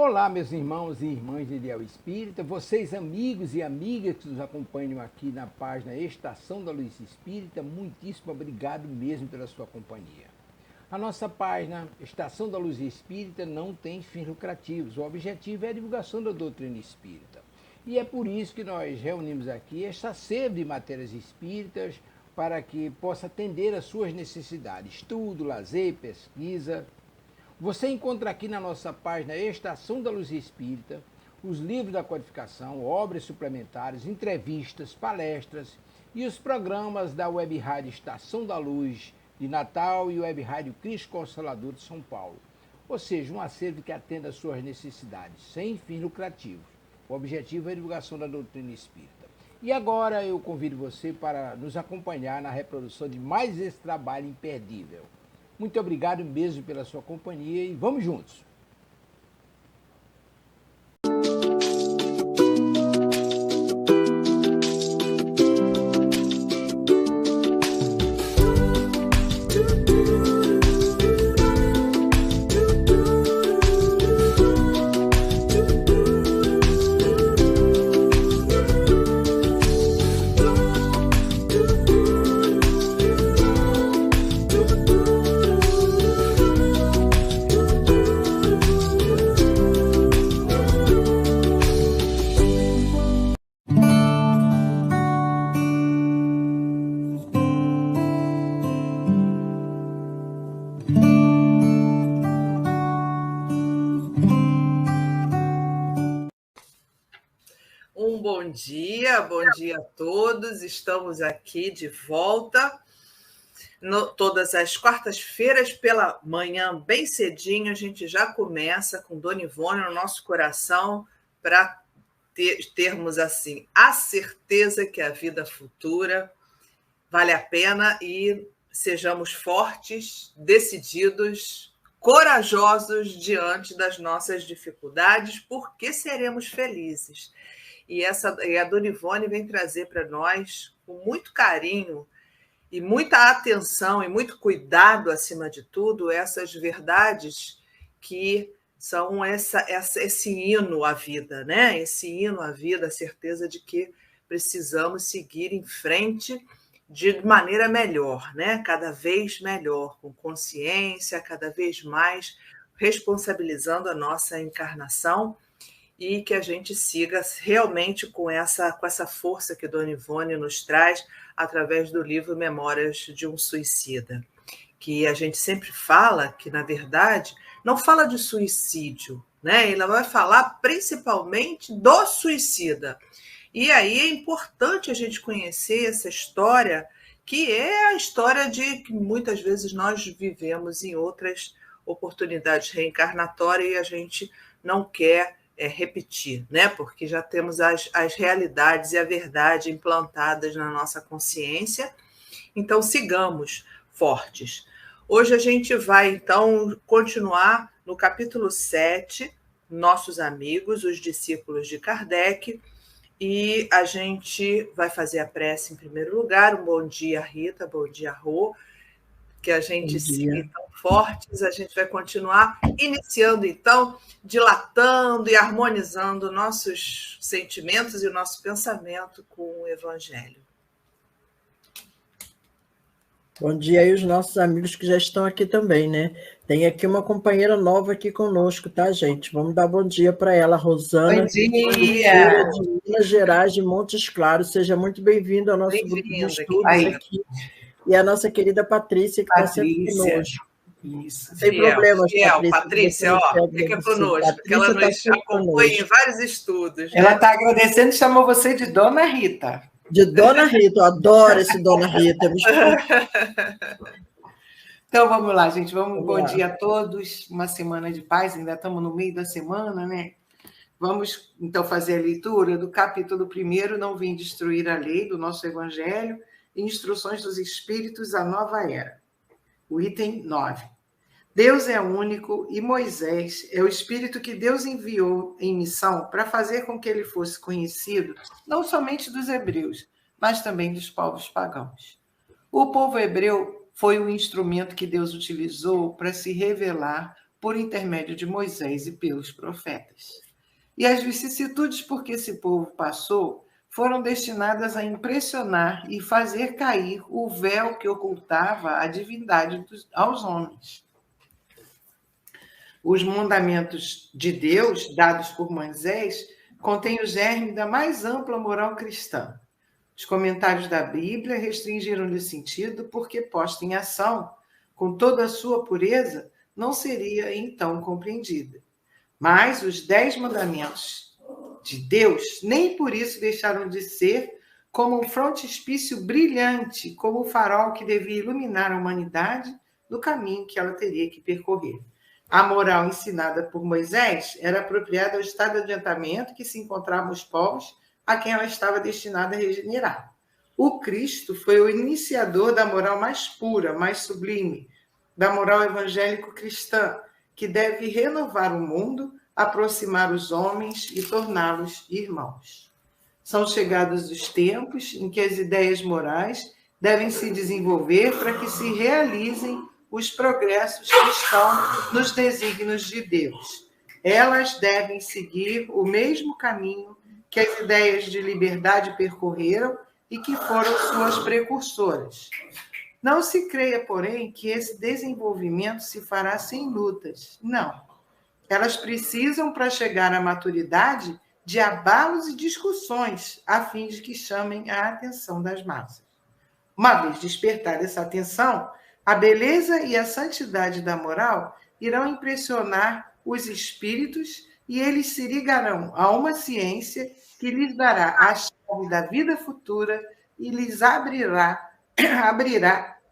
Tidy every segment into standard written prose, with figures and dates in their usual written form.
Olá, meus irmãos e irmãs de Ideal Espírita, vocês amigos e amigas que nos acompanham aqui na página Estação da Luz Espírita, muitíssimo obrigado mesmo pela sua companhia. A nossa página Estação da Luz Espírita não tem fins lucrativos, o objetivo é a divulgação da doutrina espírita. E é por isso que nós reunimos aqui esta sede de matérias espíritas para que possa atender às suas necessidades, estudo, lazer, pesquisa. Você encontra aqui na nossa página Estação da Luz Espírita os livros da codificação, obras suplementares, entrevistas, palestras e os programas da Web Rádio Estação da Luz de Natal e Web Rádio Cristo Consolador de São Paulo. Ou seja, um acervo que atenda às suas necessidades, sem fins lucrativos. O objetivo é a divulgação da doutrina espírita. E agora eu convido você para nos acompanhar na reprodução de mais esse trabalho imperdível. Muito obrigado mesmo pela sua companhia e vamos juntos! Bom dia a todos. Estamos aqui de volta todas as quartas-feiras pela manhã, bem cedinho. A gente já começa com Dona Ivone no nosso coração para termos assim a certeza que a vida futura vale a pena e sejamos fortes, decididos, corajosos diante das nossas dificuldades, porque seremos felizes. E a Dona Ivone vem trazer para nós, com muito carinho e muita atenção e muito cuidado, acima de tudo, essas verdades que são esse hino à vida, né? Esse hino à vida, a certeza de que precisamos seguir em frente de maneira melhor, né? Cada vez melhor, com consciência, cada vez mais responsabilizando a nossa encarnação, e que a gente siga realmente com essa força que Dona Ivone nos traz através do livro Memórias de um Suicida, que a gente sempre fala que, na verdade, não fala de suicídio, né? Ela vai falar principalmente do suicida. E aí é importante a gente conhecer essa história, que é a história de que muitas vezes nós vivemos em outras oportunidades reencarnatórias e a gente não quer repetir, né? Porque já temos as realidades e a verdade implantadas na nossa consciência. Então, sigamos fortes. Hoje a gente vai, então, continuar no capítulo 7, Nossos Amigos, os Discípulos de Kardec, e a gente vai fazer a prece em primeiro lugar. Um bom dia, Rita, bom dia, Rô, que a gente siga então fortes, a gente vai continuar iniciando então, dilatando e harmonizando nossos sentimentos e o nosso pensamento com o Evangelho. Bom dia aí os nossos amigos que já estão aqui também, né? Tem aqui uma companheira nova aqui conosco, tá, gente? Vamos dar bom dia para ela, Rosana. Bom dia! De Minas Gerais, de Montes Claros. Seja muito bem-vindo ao nosso grupo de estudos aqui. E a nossa querida Patrícia, que está sempre conosco. Isso. Sem problemas, Patrícia, fica conosco, porque ela nos acompanha em vários estudos. Ela está agradecendo e chamou você de Dona Rita. De Dona Rita, eu adoro esse Dona Rita. Então, vamos lá, gente. Bom dia a todos. Uma semana de paz, ainda estamos no meio da semana, né? Vamos, então, fazer a leitura do capítulo 1, Não Vim Destruir a Lei, do nosso Evangelho, Instruções dos Espíritos à Nova Era. O item 9. Deus é único e Moisés é o Espírito que Deus enviou em missão para fazer com que ele fosse conhecido não somente dos hebreus, mas também dos povos pagãos. O povo hebreu foi o instrumento que Deus utilizou para se revelar por intermédio de Moisés e pelos profetas. E as vicissitudes por que esse povo passou foram destinadas a impressionar e fazer cair o véu que ocultava a divindade aos homens. Os mandamentos de Deus, dados por Moisés, contêm o germe da mais ampla moral cristã. Os comentários da Bíblia restringiram-lhe o sentido porque, posta em ação, com toda a sua pureza, não seria então compreendida. Mas os 10 mandamentos de Deus nem por isso deixaram de ser como um frontispício brilhante, como o farol que devia iluminar a humanidade no caminho que ela teria que percorrer. A moral ensinada por Moisés era apropriada ao estado de adiantamento que se encontravam os povos a quem ela estava destinada a regenerar. O Cristo foi o iniciador da moral mais pura, mais sublime, da moral evangélico-cristã, que deve renovar o mundo, aproximar os homens e torná-los irmãos. São chegados os tempos em que as ideias morais devem se desenvolver para que se realizem os progressos que estão nos desígnios de Deus. Elas devem seguir o mesmo caminho que as ideias de liberdade percorreram e que foram suas precursoras. Não se creia, porém, que esse desenvolvimento se fará sem lutas. Não. Elas precisam, para chegar à maturidade, de abalos e discussões, a fim de que chamem a atenção das massas. Uma vez despertada essa atenção, a beleza e a santidade da moral irão impressionar os espíritos e eles se ligarão a uma ciência que lhes dará a chave da vida futura e lhes abrirá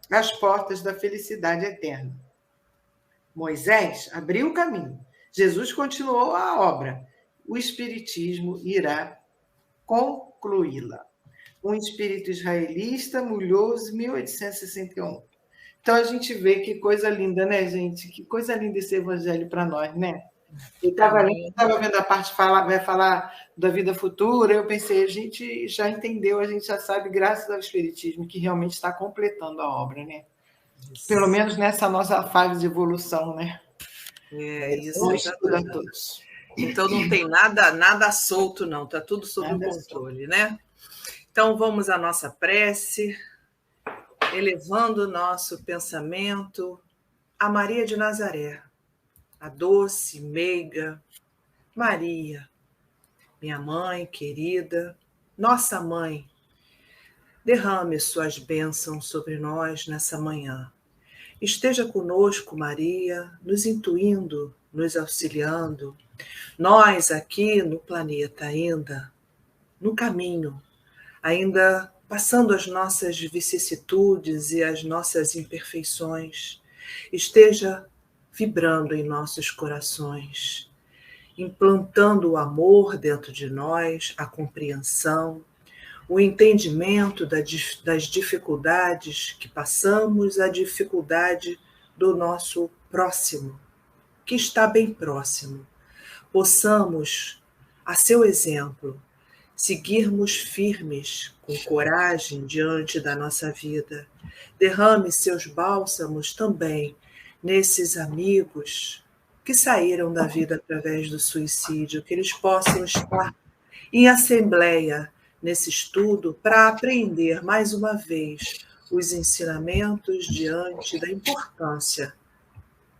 as portas da felicidade eterna. Moisés abriu o caminho. Jesus continuou a obra. O Espiritismo irá concluí-la. Um espírito israelista, Mulhouse, 1861. Então, a gente vê que coisa linda, né, gente? Que coisa linda esse evangelho para nós, né? Eu estava vendo a parte vai falar da vida futura, eu pensei, a gente já entendeu, a gente já sabe, graças ao Espiritismo, que realmente está completando a obra, né? Pelo menos nessa nossa fase de evolução, né? Isso. Todos. Então não tem nada solto, não, está tudo sob o controle, né? Então vamos à nossa prece, elevando o nosso pensamento a Maria de Nazaré, a doce, meiga Maria, minha mãe querida, nossa mãe, derrame suas bênçãos sobre nós nessa manhã. Esteja conosco, Maria, nos intuindo, nos auxiliando. Nós aqui no planeta ainda, no caminho, ainda passando as nossas vicissitudes e as nossas imperfeições, esteja vibrando em nossos corações, implantando o amor dentro de nós, a compreensão, o entendimento das dificuldades que passamos, a dificuldade do nosso próximo, que está bem próximo. Possamos, a seu exemplo, seguirmos firmes, com coragem diante da nossa vida. Derrame seus bálsamos também nesses amigos que saíram da vida através do suicídio, que eles possam estar em assembleia nesse estudo para aprender mais uma vez os ensinamentos diante da importância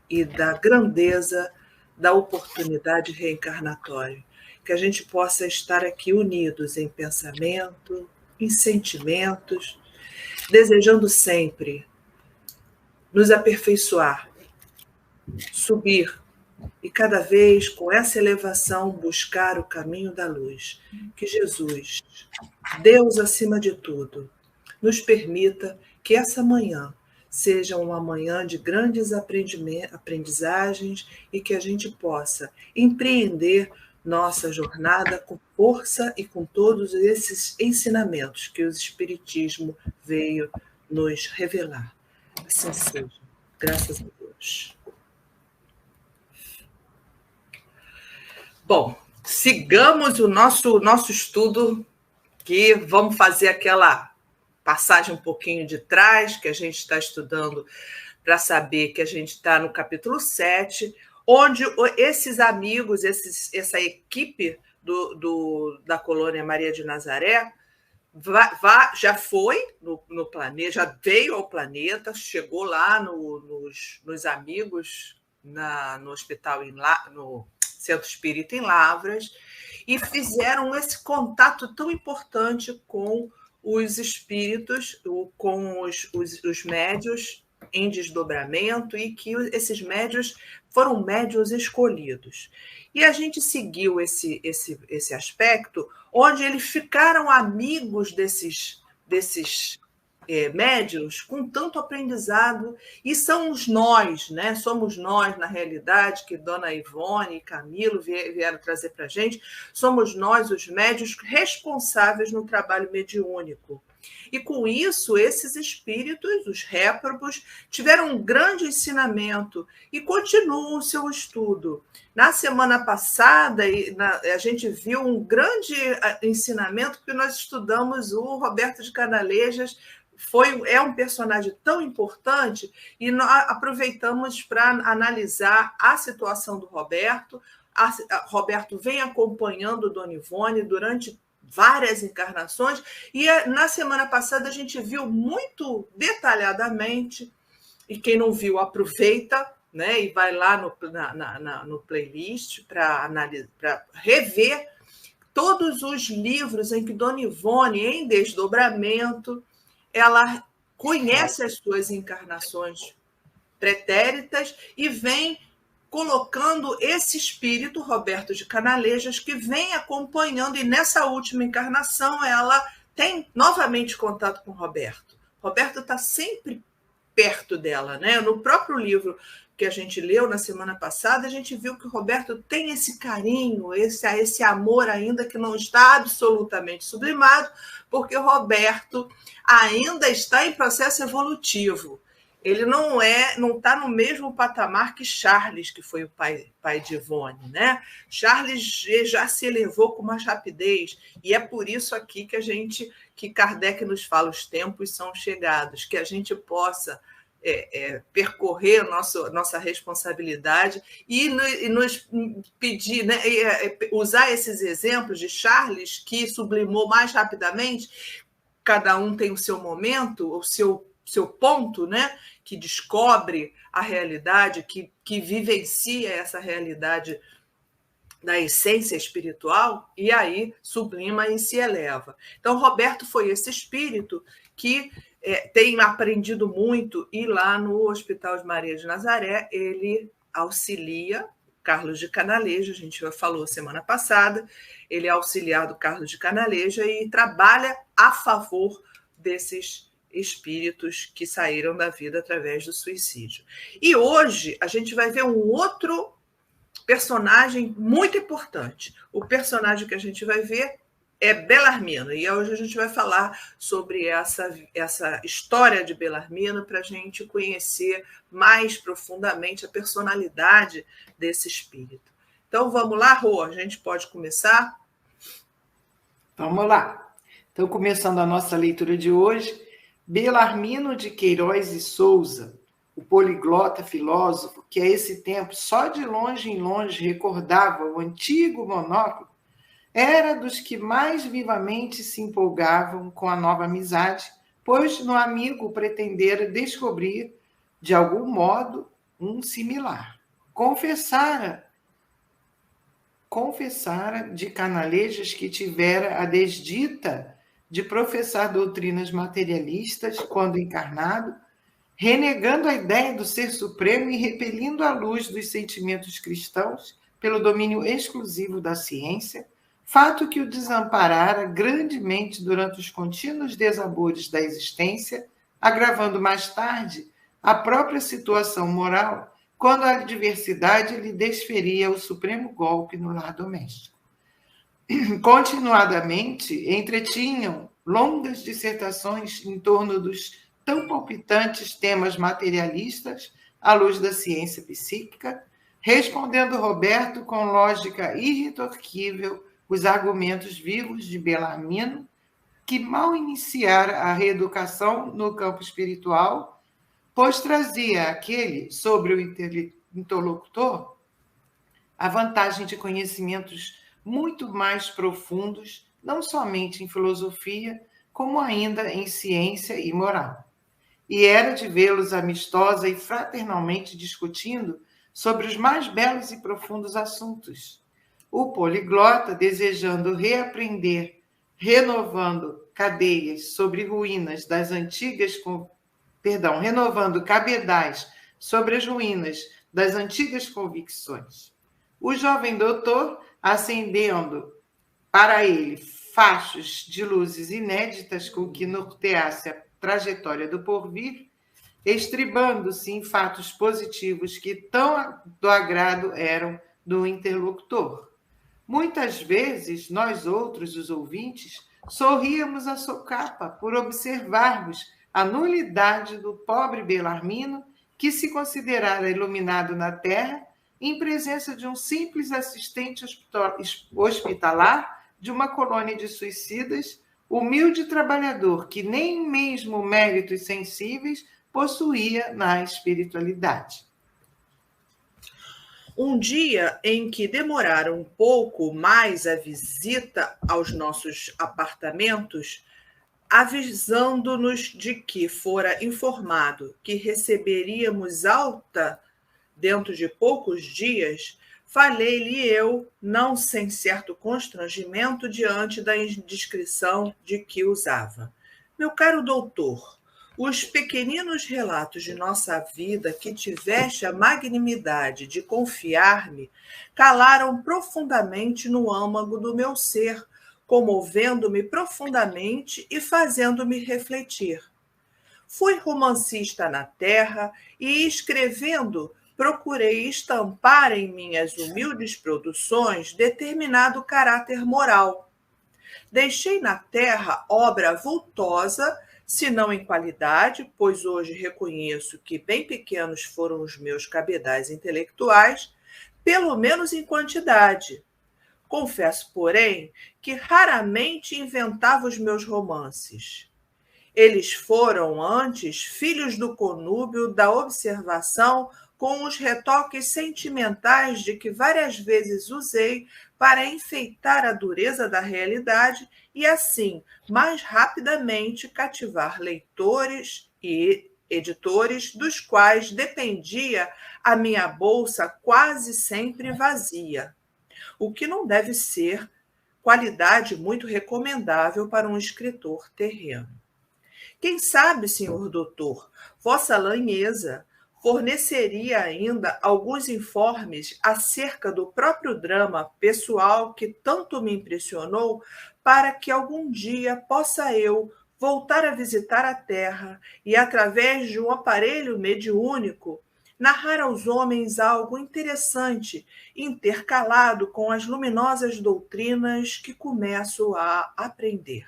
e da grandeza da oportunidade reencarnatória. Que a gente possa estar aqui unidos em pensamento, em sentimentos, desejando sempre nos aperfeiçoar, subir e cada vez com essa elevação buscar o caminho da luz. Que Jesus, Deus acima de tudo, nos permita que essa manhã seja uma manhã de grandes aprendizagens e que a gente possa empreender nossa jornada com força e com todos esses ensinamentos que o Espiritismo veio nos revelar. Assim seja. Graças a Deus. Bom, sigamos o nosso estudo, que vamos fazer aquela passagem um pouquinho de trás, que a gente está estudando para saber que a gente está no capítulo 7, onde esses amigos, essa equipe da colônia Maria de Nazaré já foi no planeta, já veio ao planeta, chegou lá nos amigos, no hospital, no Centro Espírita em Lavras, e fizeram esse contato tão importante com os espíritos, com os médios em desdobramento, e que esses médios foram médios escolhidos. E a gente seguiu esse aspecto, onde eles ficaram amigos desses médios com tanto aprendizado, e somos nós, né? Somos nós, na realidade, que Dona Ivone e Camilo vieram trazer para a gente, somos nós, os médios, responsáveis no trabalho mediúnico. E, com isso, esses espíritos, os réprobos, tiveram um grande ensinamento e continuam o seu estudo. Na semana passada, a gente viu um grande ensinamento, porque nós estudamos o Roberto de Canalejas, é um personagem tão importante, e nós aproveitamos para analisar a situação do Roberto. Roberto vem acompanhando Dona Ivone durante várias encarnações, e na semana passada a gente viu muito detalhadamente, e quem não viu aproveita, né, e vai lá no playlist para rever todos os livros em que Dona Ivone, em desdobramento, ela conhece as suas encarnações pretéritas e vem colocando esse espírito, Roberto de Canalejas, que vem acompanhando, e nessa última encarnação ela tem novamente contato com Roberto. Roberto está sempre perto dela, né? No próprio livro que a gente leu na semana passada, a gente viu que o Roberto tem esse carinho, esse amor ainda que não está absolutamente sublimado, porque o Roberto ainda está em processo evolutivo. Ele não está no mesmo patamar que Charles, que foi o pai de Ivone, né? Charles já se elevou com mais rapidez, e é por isso aqui que Kardec nos fala: os tempos são chegados, que a gente possa percorrer nossa responsabilidade e nos pedir, né, usar esses exemplos de Charles, que sublimou mais rapidamente. Cada um tem o seu momento, o seu ponto, né, que descobre a realidade, que vivencia essa realidade da essência espiritual, e aí sublima e se eleva. Então, Roberto foi esse espírito que tem aprendido muito, e lá no Hospital de Maria de Nazaré ele auxilia Carlos de Canaleja, a gente já falou semana passada, ele é auxiliar do Carlos de Canaleja e trabalha a favor desses espíritos que saíram da vida através do suicídio. E hoje a gente vai ver um outro personagem muito importante. O personagem que a gente vai ver é Belarmino, e hoje a gente vai falar sobre essa história de Belarmino, para a gente conhecer mais profundamente a personalidade desse espírito. Então, vamos lá, Rô, a gente pode começar? Vamos lá. Então, começando a nossa leitura de hoje, Belarmino de Queiroz e Souza, o poliglota filósofo que a esse tempo só de longe em longe recordava o antigo monóculo, era dos que mais vivamente se empolgavam com a nova amizade, pois no amigo pretendera descobrir, de algum modo, um similar. Confessara de Canalejas que tivera a desdita de professar doutrinas materialistas quando encarnado, renegando a ideia do ser supremo e repelindo a luz dos sentimentos cristãos pelo domínio exclusivo da ciência, fato que o desamparara grandemente durante os contínuos desabores da existência, agravando mais tarde a própria situação moral, quando a adversidade lhe desferia o supremo golpe no lar doméstico. Continuadamente, entretinham longas dissertações em torno dos tão palpitantes temas materialistas à luz da ciência psíquica, respondendo Roberto com lógica irretorquível os argumentos vivos de Belarmino, que mal iniciara a reeducação no campo espiritual, pois trazia aquele sobre o interlocutor a vantagem de conhecimentos muito mais profundos, não somente em filosofia, como ainda em ciência e moral. E era de vê-los amistosa e fraternalmente discutindo sobre os mais belos e profundos assuntos. O poliglota, desejando reaprender, renovando cadeias sobre ruínas das antigas, renovando cabedais sobre as ruínas das antigas convicções. O jovem doutor, acendendo para ele fachos de luzes inéditas com que norteasse a trajetória do porvir, estribando-se em fatos positivos que tão do agrado eram do interlocutor. Muitas vezes, nós outros, os ouvintes, sorríamos a socapa por observarmos a nulidade do pobre Belarmino, que se considerara iluminado na terra, em presença de um simples assistente hospitalar de uma colônia de suicidas, humilde trabalhador que nem mesmo méritos sensíveis possuía na espiritualidade. Um dia em que demoraram um pouco mais a visita aos nossos apartamentos, avisando-nos de que fora informado que receberíamos alta dentro de poucos dias, falei-lhe eu, não sem certo constrangimento diante da indiscrição de que usava. Meu caro doutor, os pequeninos relatos de nossa vida que tiveste a magnanimidade de confiar-me calaram profundamente no âmago do meu ser, comovendo-me profundamente e fazendo-me refletir. Fui romancista na terra e, escrevendo, procurei estampar em minhas humildes produções determinado caráter moral. Deixei na terra obra vultosa, se não em qualidade, pois hoje reconheço que bem pequenos foram os meus cabedais intelectuais, pelo menos em quantidade. Confesso, porém, que raramente inventava os meus romances. Eles foram antes filhos do conúbio da observação com os retoques sentimentais de que várias vezes usei para enfeitar a dureza da realidade e, assim, mais rapidamente cativar leitores e editores dos quais dependia a minha bolsa quase sempre vazia, o que não deve ser qualidade muito recomendável para um escritor terreno. Quem sabe, senhor doutor, vossa lanheza forneceria ainda alguns informes acerca do próprio drama pessoal que tanto me impressionou, para que algum dia possa eu voltar a visitar a Terra e, através de um aparelho mediúnico, narrar aos homens algo interessante, intercalado com as luminosas doutrinas que começo a aprender.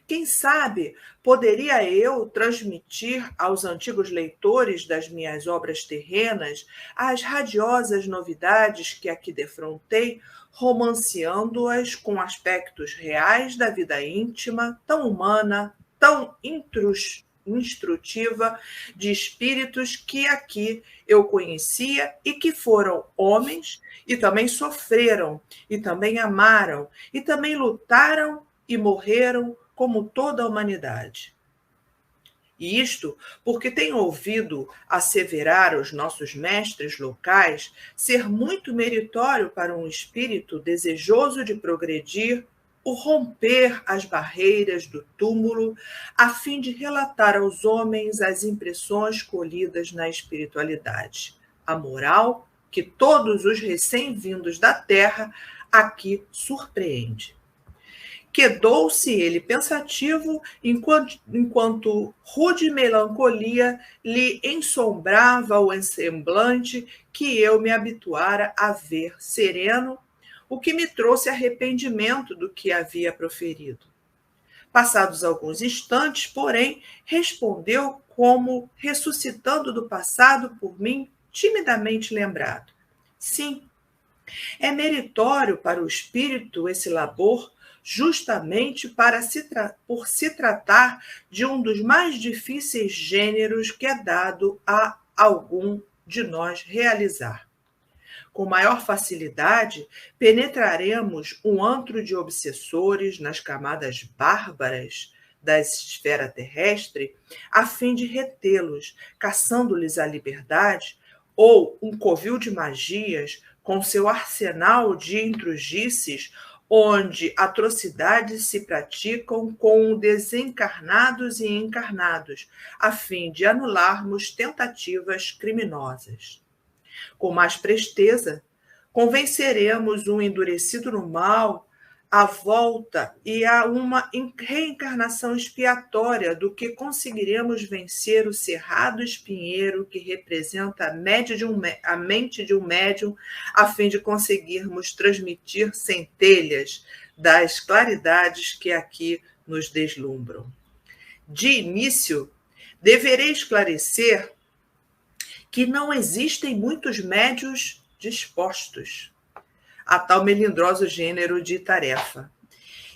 Quem sabe poderia eu transmitir aos antigos leitores das minhas obras terrenas as radiosas novidades que aqui defrontei, romanceando-as com aspectos reais da vida íntima, tão humana, tão instrutiva, de espíritos que aqui eu conhecia e que foram homens e também sofreram, e também amaram, e também lutaram e morreram, como toda a humanidade. E isto porque tenho ouvido asseverar os nossos mestres locais ser muito meritório para um espírito desejoso de progredir o romper as barreiras do túmulo, a fim de relatar aos homens as impressões colhidas na espiritualidade, a moral que todos os recém-vindos da terra aqui surpreende. Quedou-se ele pensativo, enquanto rude melancolia lhe ensombrava o semblante que eu me habituara a ver sereno, o que me trouxe arrependimento do que havia proferido. Passados alguns instantes, porém, respondeu como ressuscitando do passado por mim, timidamente lembrado. Sim, é meritório para o espírito esse labor, justamente por se tratar de um dos mais difíceis gêneros que é dado a algum de nós realizar. com maior facilidade, penetraremos um antro de obsessores nas camadas bárbaras da esfera terrestre, a fim de retê-los, caçando-lhes a liberdade, ou um covil de magias com seu arsenal de intrugices, onde atrocidades se praticam com desencarnados e encarnados, a fim de anularmos tentativas criminosas. Com mais presteza, convenceremos um endurecido no mal à volta e a uma reencarnação expiatória do que conseguiremos vencer o cerrado espinheiro que representa a mente de um médium, a fim de conseguirmos transmitir centelhas das claridades que aqui nos deslumbram. De início, deverei esclarecer que não existem muitos médios dispostos a tal melindroso gênero de tarefa.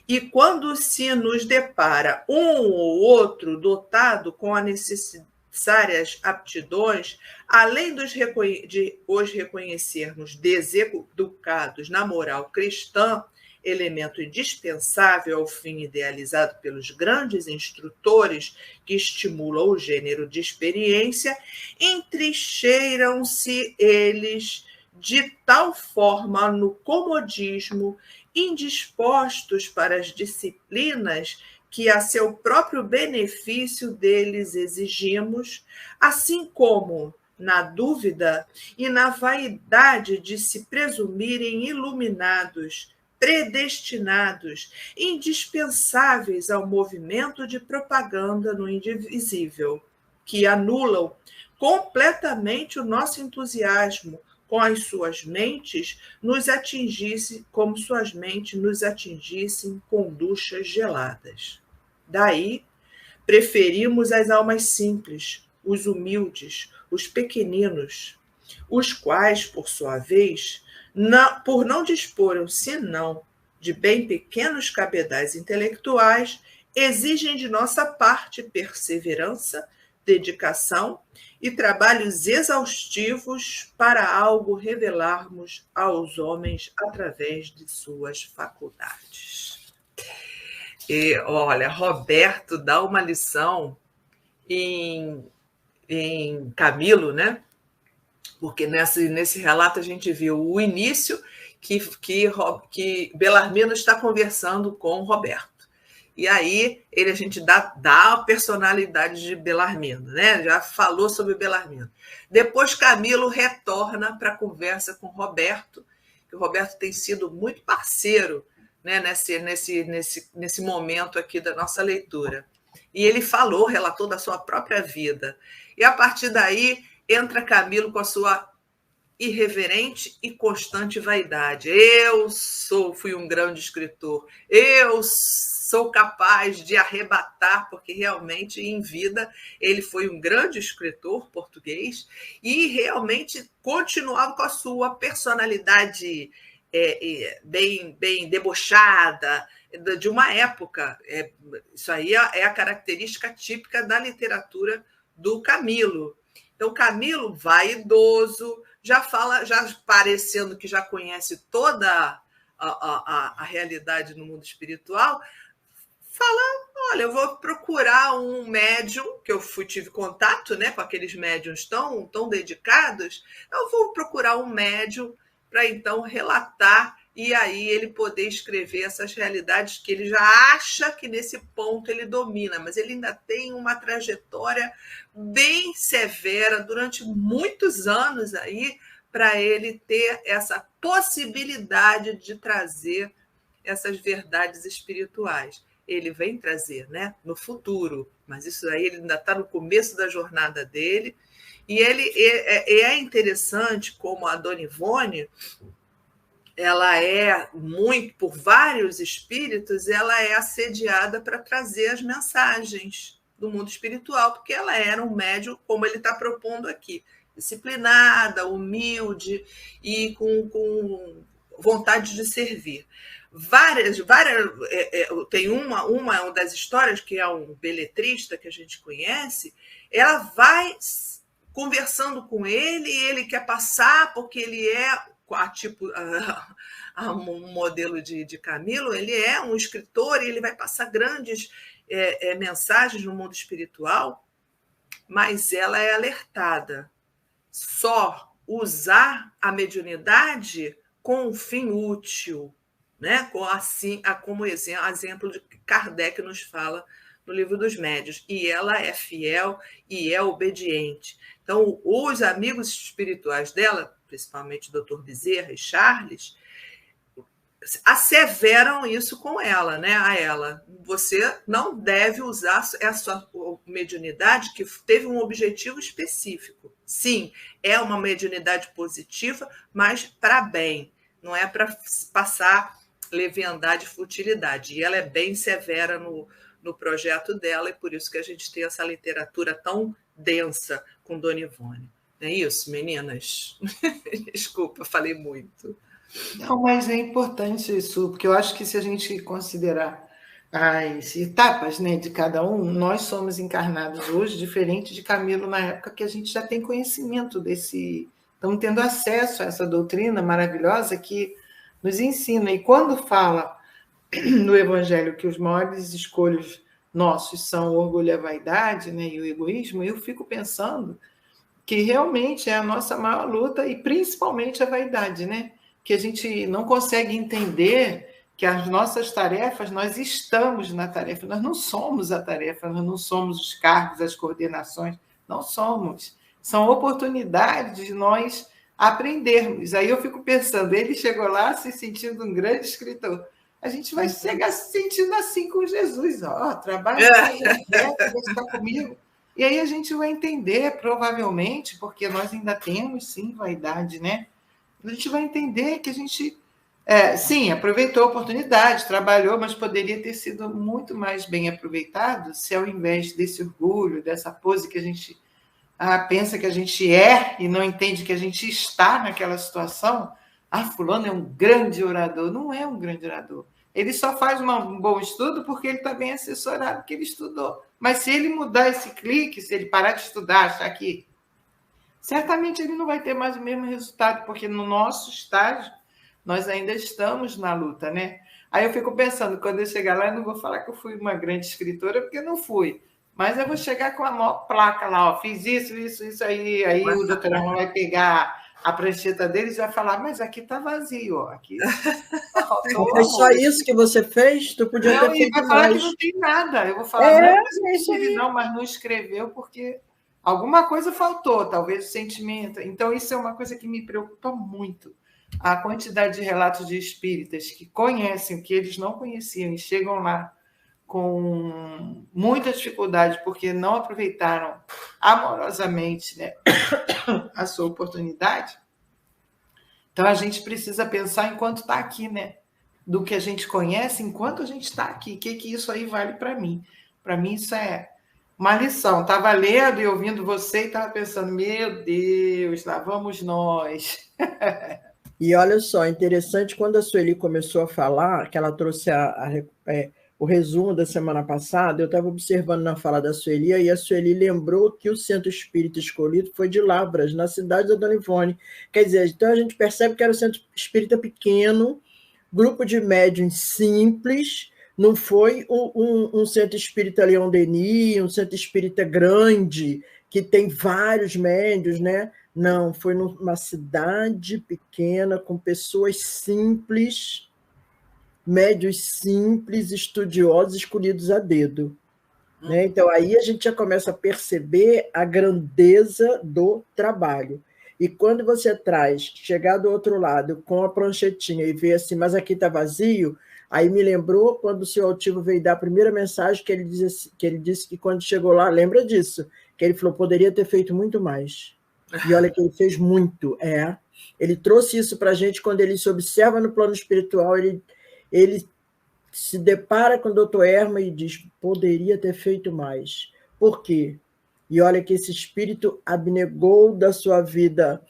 E quando se nos depara um ou outro dotado com as necessárias aptidões, além de os reconhecermos deseducados na moral cristã, elemento indispensável ao fim idealizado pelos grandes instrutores que estimulam o gênero de experiência, entrincheiram-se eles de tal forma no comodismo, indispostos para as disciplinas que a seu próprio benefício deles exigimos, assim como na dúvida e na vaidade de se presumirem iluminados, predestinados, indispensáveis ao movimento de propaganda no indivisível, que anulam completamente o nosso entusiasmo, com as suas mentes nos atingissem, como suas mentes nos atingissem com duchas geladas. Daí, preferimos as almas simples, os humildes, os pequeninos, os quais, por sua vez, por não disporem senão de bem pequenos cabedais intelectuais, exigem de nossa parte perseverança, dedicação e trabalhos exaustivos para algo revelarmos aos homens através de suas faculdades. E, olha, Roberto dá uma lição em Camilo, né? Porque nesse relato a gente viu o início que Belarmino está conversando com Roberto. E aí a gente dá a personalidade de Belarmino, né? Já falou sobre Belarmino. Depois Camilo retorna para a conversa com Roberto, que o Roberto tem sido muito parceiro, né, nesse momento aqui da nossa leitura. E ele relatou da sua própria vida. E a partir daí entra Camilo com a sua irreverente e constante vaidade. Fui um grande escritor. Eu sou capaz de arrebatar, porque realmente em vida ele foi um grande escritor português e realmente continuava com a sua personalidade bem debochada, de uma época. Isso aí é a característica típica da literatura do Camilo. Então, Camilo, vaidoso, já parecendo que já conhece toda a realidade no mundo espiritual, fala, olha, eu vou procurar um médium, que eu tive contato, né, com aqueles médiums tão dedicados, eu vou procurar um médium para, então, relatar e aí ele poder escrever essas realidades que ele já acha que nesse ponto ele domina, mas ele ainda tem uma trajetória bem severa durante muitos anos aí para ele ter essa possibilidade de trazer essas verdades espirituais. Ele vem trazer, né, no futuro, mas isso aí ele ainda está no começo da jornada dele. E é interessante como a Dona Ivone, ela é muito, por vários espíritos, ela é assediada para trazer as mensagens do mundo espiritual, porque ela era um médium, como ele está propondo aqui, disciplinada, humilde e com vontade de servir. Tem uma das histórias, que é um beletrista que a gente conhece, ela vai conversando com ele e ele quer passar porque ele é um modelo de Camilo, ele é um escritor e ele vai passar grandes mensagens no mundo espiritual, mas ela é alertada. Só usar a mediunidade com um fim útil, né? Como exemplo de Kardec nos fala no Livro dos Médiuns. E ela é fiel e é obediente. Então, os amigos espirituais dela, principalmente o Dr. Bezerra e Charles, asseveram isso com ela, né? A ela. Você não deve usar essa mediunidade que teve um objetivo específico. Sim, é uma mediunidade positiva, mas para bem. Não é para passar leviandade e futilidade. E ela é bem severa no projeto dela, e por isso que a gente tem essa literatura tão densa com Dona Ivone. Não é isso, meninas? Desculpa, falei muito. Não, mas é importante isso, porque eu acho que se a gente considerar as etapas, né, de cada um, nós somos encarnados hoje diferente de Camilo na época que a gente já tem conhecimento estamos tendo acesso a essa doutrina maravilhosa que nos ensina. E quando fala no Evangelho que os maiores escolhos nossos são o orgulho e a vaidade, né, e o egoísmo, eu fico pensando que realmente é a nossa maior luta, e principalmente a vaidade, né? Que a gente não consegue entender que as nossas tarefas, nós estamos na tarefa, nós não somos a tarefa, nós não somos os cargos, as coordenações, não somos. São oportunidades de nós aprendermos. Aí eu fico pensando, ele chegou lá se sentindo um grande escritor. A gente vai chegar se sentindo assim com Jesus. Trabalha, está comigo. E aí a gente vai entender, provavelmente, porque nós ainda temos, sim, vaidade, né? A gente vai entender que a gente, sim, aproveitou a oportunidade, trabalhou, mas poderia ter sido muito mais bem aproveitado se, ao invés desse orgulho, dessa pose que a gente pensa que a gente é e não entende que a gente está naquela situação, fulano é um grande orador. Não é um grande orador. Ele só faz um bom estudo porque ele está bem assessorado, porque ele estudou. Mas se ele mudar esse clique, se ele parar de estudar, achar que certamente ele não vai ter mais o mesmo resultado, porque no nosso estágio nós ainda estamos na luta, né? Aí eu fico pensando, quando eu chegar lá, eu não vou falar que eu fui uma grande escritora, porque não fui, mas eu vou chegar com a maior placa lá, fiz isso aí o doutor Armando vai pegar a prancheta deles e vai falar, mas aqui está vazio, aqui foi só isso que você fez? Tu podia ter feito mais. Vai falar mais. que não tem nada. Eu vou falar, mas não escreveu porque alguma coisa faltou, talvez o sentimento. Então, isso é uma coisa que me preocupa muito. A quantidade de relatos de espíritas que conhecem o que eles não conheciam e chegam lá com muita dificuldade porque não aproveitaram amorosamente, né, a sua oportunidade. Então, a gente precisa pensar enquanto está aqui, né? Do que a gente conhece enquanto a gente está aqui. O que isso aí vale para mim? Para mim, isso é uma lição. Estava lendo e ouvindo você e estava pensando, meu Deus, lá vamos nós. E olha só, interessante, quando a Sueli começou a falar, que ela trouxe o resumo da semana passada, eu estava observando na fala da Sueli, e a Sueli lembrou que o centro espírita escolhido foi de Lavras, na cidade da Dona Ivone. Quer dizer, então a gente percebe que era um centro espírita pequeno, grupo de médiuns simples, não foi um centro espírita Leon Denis, um centro espírita grande, que tem vários médiuns, né? Não, foi numa cidade pequena, com pessoas simples, médiuns simples, estudiosos, escolhidos a dedo. Né? Então, aí a gente já começa a perceber a grandeza do trabalho. E quando você chegar do outro lado com a pranchetinha e ver assim, mas aqui está vazio, aí me lembrou quando o seu altivo veio dar a primeira mensagem, que ele disse que quando chegou lá, lembra disso, que ele falou, poderia ter feito muito mais. E olha que ele fez muito, Ele trouxe isso para a gente quando ele se observa no plano espiritual, ele se depara com o doutor Erma e diz, poderia ter feito mais. Por quê? E olha que esse espírito abnegou da sua vida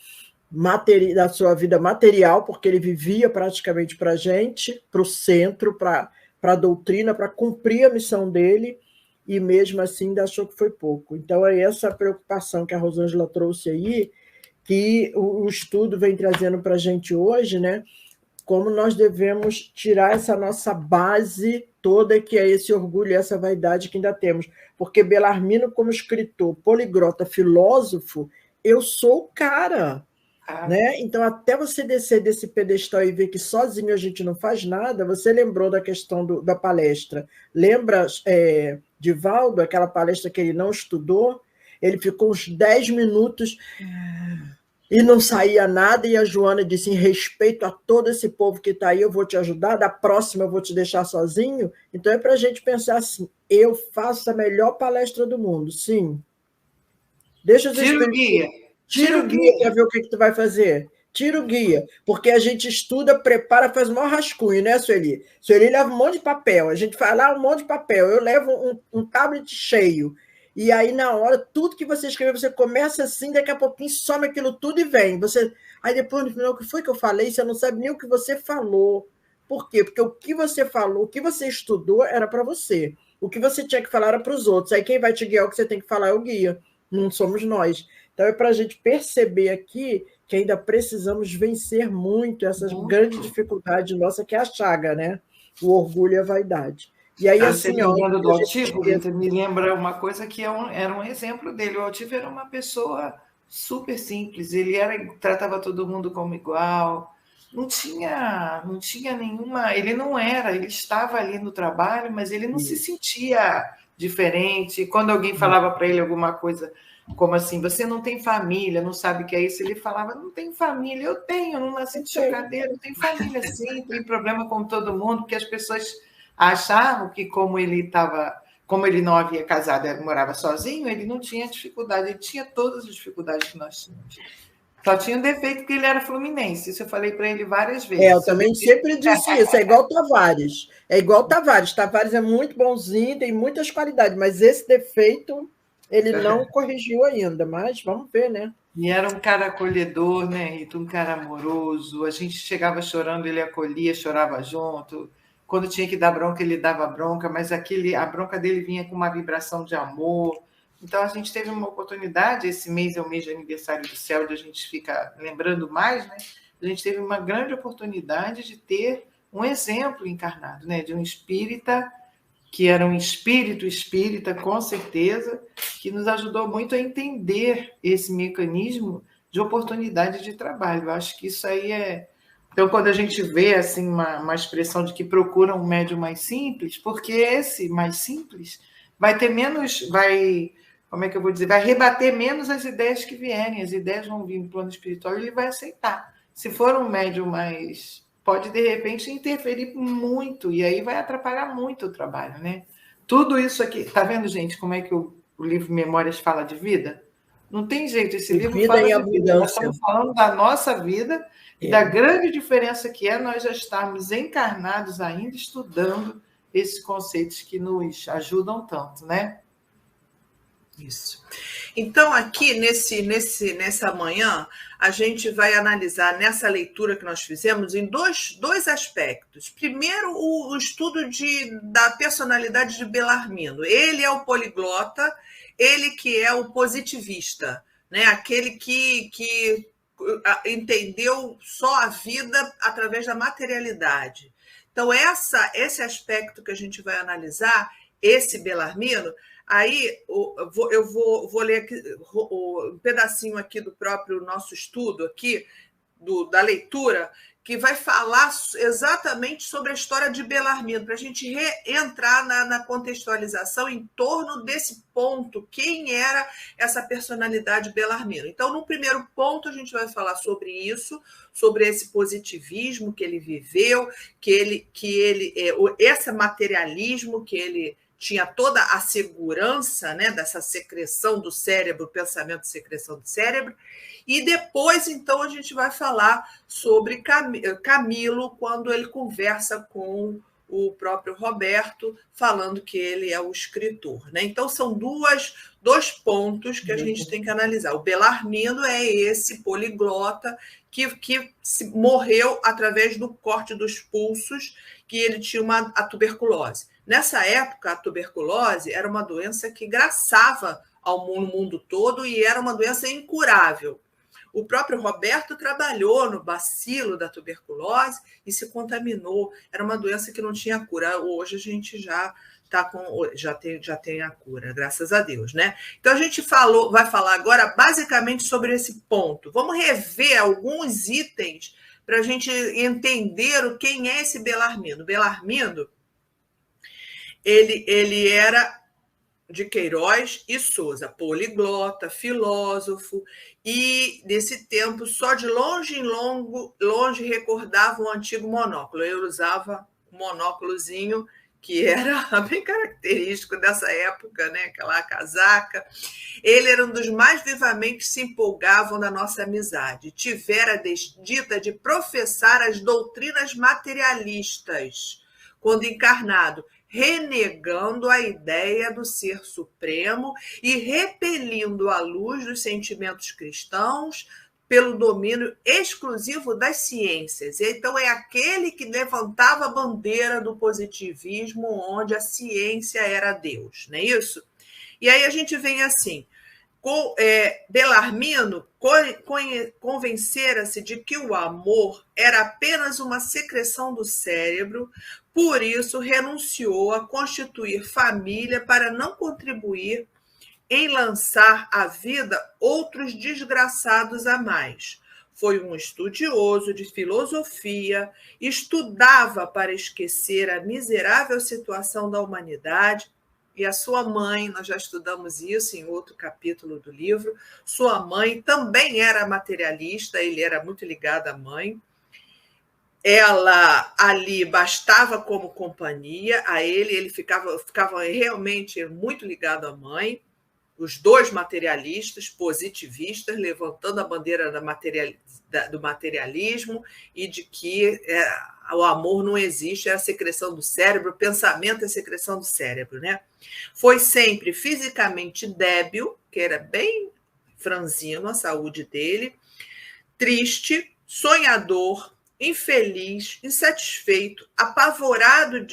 material, porque ele vivia praticamente para a gente, para o centro, para a doutrina, para cumprir a missão dele, e mesmo assim ainda achou que foi pouco. Então, é essa preocupação que a Rosângela trouxe aí, que o estudo vem trazendo para a gente hoje, né? Como nós devemos tirar essa nossa base toda, que é esse orgulho e essa vaidade que ainda temos. Porque Belarmino, como escritor, poliglota, filósofo, eu sou o cara. Né? Então, até você descer desse pedestal e ver que sozinho a gente não faz nada, você lembrou da questão da palestra. Lembra, Divaldo, aquela palestra que ele não estudou? Ele ficou uns 10 minutos e não saía nada, e a Joana disse, em respeito a todo esse povo que está aí, eu vou te ajudar, da próxima eu vou te deixar sozinho. Então, é para a gente pensar assim, eu faço a melhor palestra do mundo, sim. Deixa eu Tira o guia. Tira o guia para ver o que tu vai fazer. Tira o guia, porque a gente estuda, prepara, faz o maior rascunho, né, Sueli? Sueli leva um monte de papel, a gente faz lá um monte de papel, eu levo um tablet cheio, e aí na hora, tudo que você escreveu, você começa assim, daqui a pouquinho some aquilo tudo e vem. Aí depois, no final, o que foi que eu falei? Você não sabe nem o que você falou. Por quê? Porque o que você falou, o que você estudou era para você. O que você tinha que falar era para os outros. Aí quem vai te guiar o que você tem que falar é o guia, não somos nós. Então, é para a gente perceber aqui que ainda precisamos vencer muito essas grandes dificuldades nossa, que é a chaga, né? O orgulho e a vaidade. E aí, assim, você lembrando do Altivo, me lembra uma coisa que era um exemplo dele. O Altivo era uma pessoa super simples, ele tratava todo mundo como igual, não tinha nenhuma... Ele estava ali no trabalho, mas ele não se sentia diferente. Quando alguém falava para ele alguma coisa... Como assim? Você não tem família, não sabe o que é isso? Ele falava, não tem família. Eu tenho, não nasci de chocadeira, tem família sim, tem problema com todo mundo, porque as pessoas achavam que como ele não havia casado e morava sozinho, ele não tinha dificuldade, ele tinha todas as dificuldades que nós tínhamos. Só tinha um defeito que ele era fluminense, isso eu falei para ele várias vezes. Eu também sempre disse isso, é igual Tavares. Tavares é muito bonzinho, tem muitas qualidades, mas esse defeito... Ele não corrigiu ainda, mas vamos ver, né? E era um cara acolhedor, né, Rita? Um cara amoroso. A gente chegava chorando, ele acolhia, chorava junto. Quando tinha que dar bronca, ele dava bronca, mas a bronca dele vinha com uma vibração de amor. Então, a gente teve uma oportunidade, esse mês é o mês de aniversário do céu, onde a gente fica lembrando mais, né? A gente teve uma grande oportunidade de ter um exemplo encarnado, né? De um espírita que era um espírito espírita, com certeza, que nos ajudou muito a entender esse mecanismo de oportunidade de trabalho. Eu acho que isso aí é... Então, quando a gente vê assim, uma expressão de que procura um médium mais simples, porque esse mais simples vai ter menos... Como é que eu vou dizer? Vai rebater menos as ideias que vierem. As ideias vão vir no plano espiritual e ele vai aceitar. Se for um médium mais... pode, de repente, interferir muito, e aí vai atrapalhar muito o trabalho, né? Tudo isso aqui... Tá vendo, gente, como é que o livro Memórias fala de vida? Não tem jeito, esse livro fala de vida. Nós estamos falando da nossa vida e da grande diferença que é nós já estarmos encarnados ainda, estudando esses conceitos que nos ajudam tanto, né? Isso. Então, aqui nessa manhã, a gente vai analisar nessa leitura que nós fizemos em dois aspectos. Primeiro, o estudo da personalidade de Belarmino. Ele é o poliglota, ele que é o positivista, né? Aquele que entendeu só a vida através da materialidade. Então, esse aspecto que a gente vai analisar, esse Belarmino. Aí eu vou ler aqui, um pedacinho aqui do próprio nosso estudo, aqui, da leitura, que vai falar exatamente sobre a história de Belarmino, para a gente entrar na contextualização em torno desse ponto, quem era essa personalidade Belarmino. Então, no primeiro ponto, a gente vai falar sobre isso, sobre esse positivismo que ele viveu, esse materialismo que ele tinha toda a segurança, né, dessa secreção do cérebro, pensamento de secreção do cérebro, e depois, então, a gente vai falar sobre Camilo, quando ele conversa com o próprio Roberto, falando que ele é o escritor, né? Então, são dois pontos que a gente tem que analisar. O Belarmino é esse poliglota que morreu através do corte dos pulsos, que ele tinha a tuberculose. Nessa época, a tuberculose era uma doença que graçava no mundo todo e era uma doença incurável. O próprio Roberto trabalhou no bacilo da tuberculose e se contaminou. Era uma doença que não tinha cura. Hoje a gente já tem a cura, graças a Deus, né? Então a gente vai falar agora basicamente sobre esse ponto. Vamos rever alguns itens para a gente entender quem é esse Belarmino. Belarmino, ele era de Queiroz e Souza, poliglota, filósofo, e nesse tempo, só de longe em longe, recordava um antigo monóculo. Ele usava um monóculozinho que era bem característico dessa época, né? Aquela casaca. Ele era um dos mais vivamente se empolgavam da nossa amizade. Tivera a desdita de professar as doutrinas materialistas, quando encarnado, renegando a ideia do ser supremo e repelindo a luz dos sentimentos cristãos pelo domínio exclusivo das ciências. Então, é aquele que levantava a bandeira do positivismo, onde a ciência era Deus, não é isso? E aí a gente vem assim, Belarmino convencera-se de que o amor era apenas uma secreção do cérebro, por isso renunciou a constituir família para não contribuir em lançar à vida outros desgraçados a mais. Foi um estudioso de filosofia, estudava para esquecer a miserável situação da humanidade. E a sua mãe, nós já estudamos isso em outro capítulo do livro, sua mãe também era materialista, ele era muito ligado à mãe. Ela ali bastava como companhia a ele ficava realmente muito ligado à mãe. Os dois materialistas, positivistas, levantando a bandeira do materialismo e de que o amor não existe, é a secreção do cérebro, o pensamento é a secreção do cérebro, né? Foi sempre fisicamente débil, que era bem franzino a saúde dele, triste, sonhador, infeliz, insatisfeito, apavorado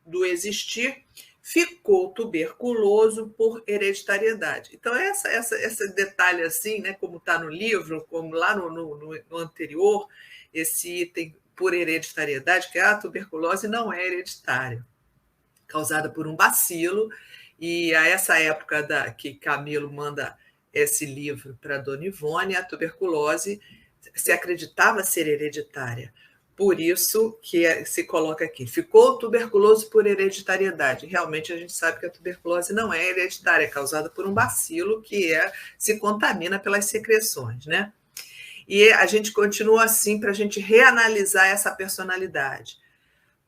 do existir, ficou tuberculoso por hereditariedade. Então, esse detalhe assim, né, como está no livro, como lá no anterior, esse item por hereditariedade, que a tuberculose não é hereditária, causada por um bacilo, e a essa época que Camilo manda esse livro para Dona Ivone, a tuberculose se acreditava ser hereditária. Por isso que se coloca aqui, ficou tuberculoso por hereditariedade. Realmente a gente sabe que a tuberculose não é hereditária, é causada por um bacilo que se contamina pelas secreções, né? E a gente continua assim para a gente reanalisar essa personalidade.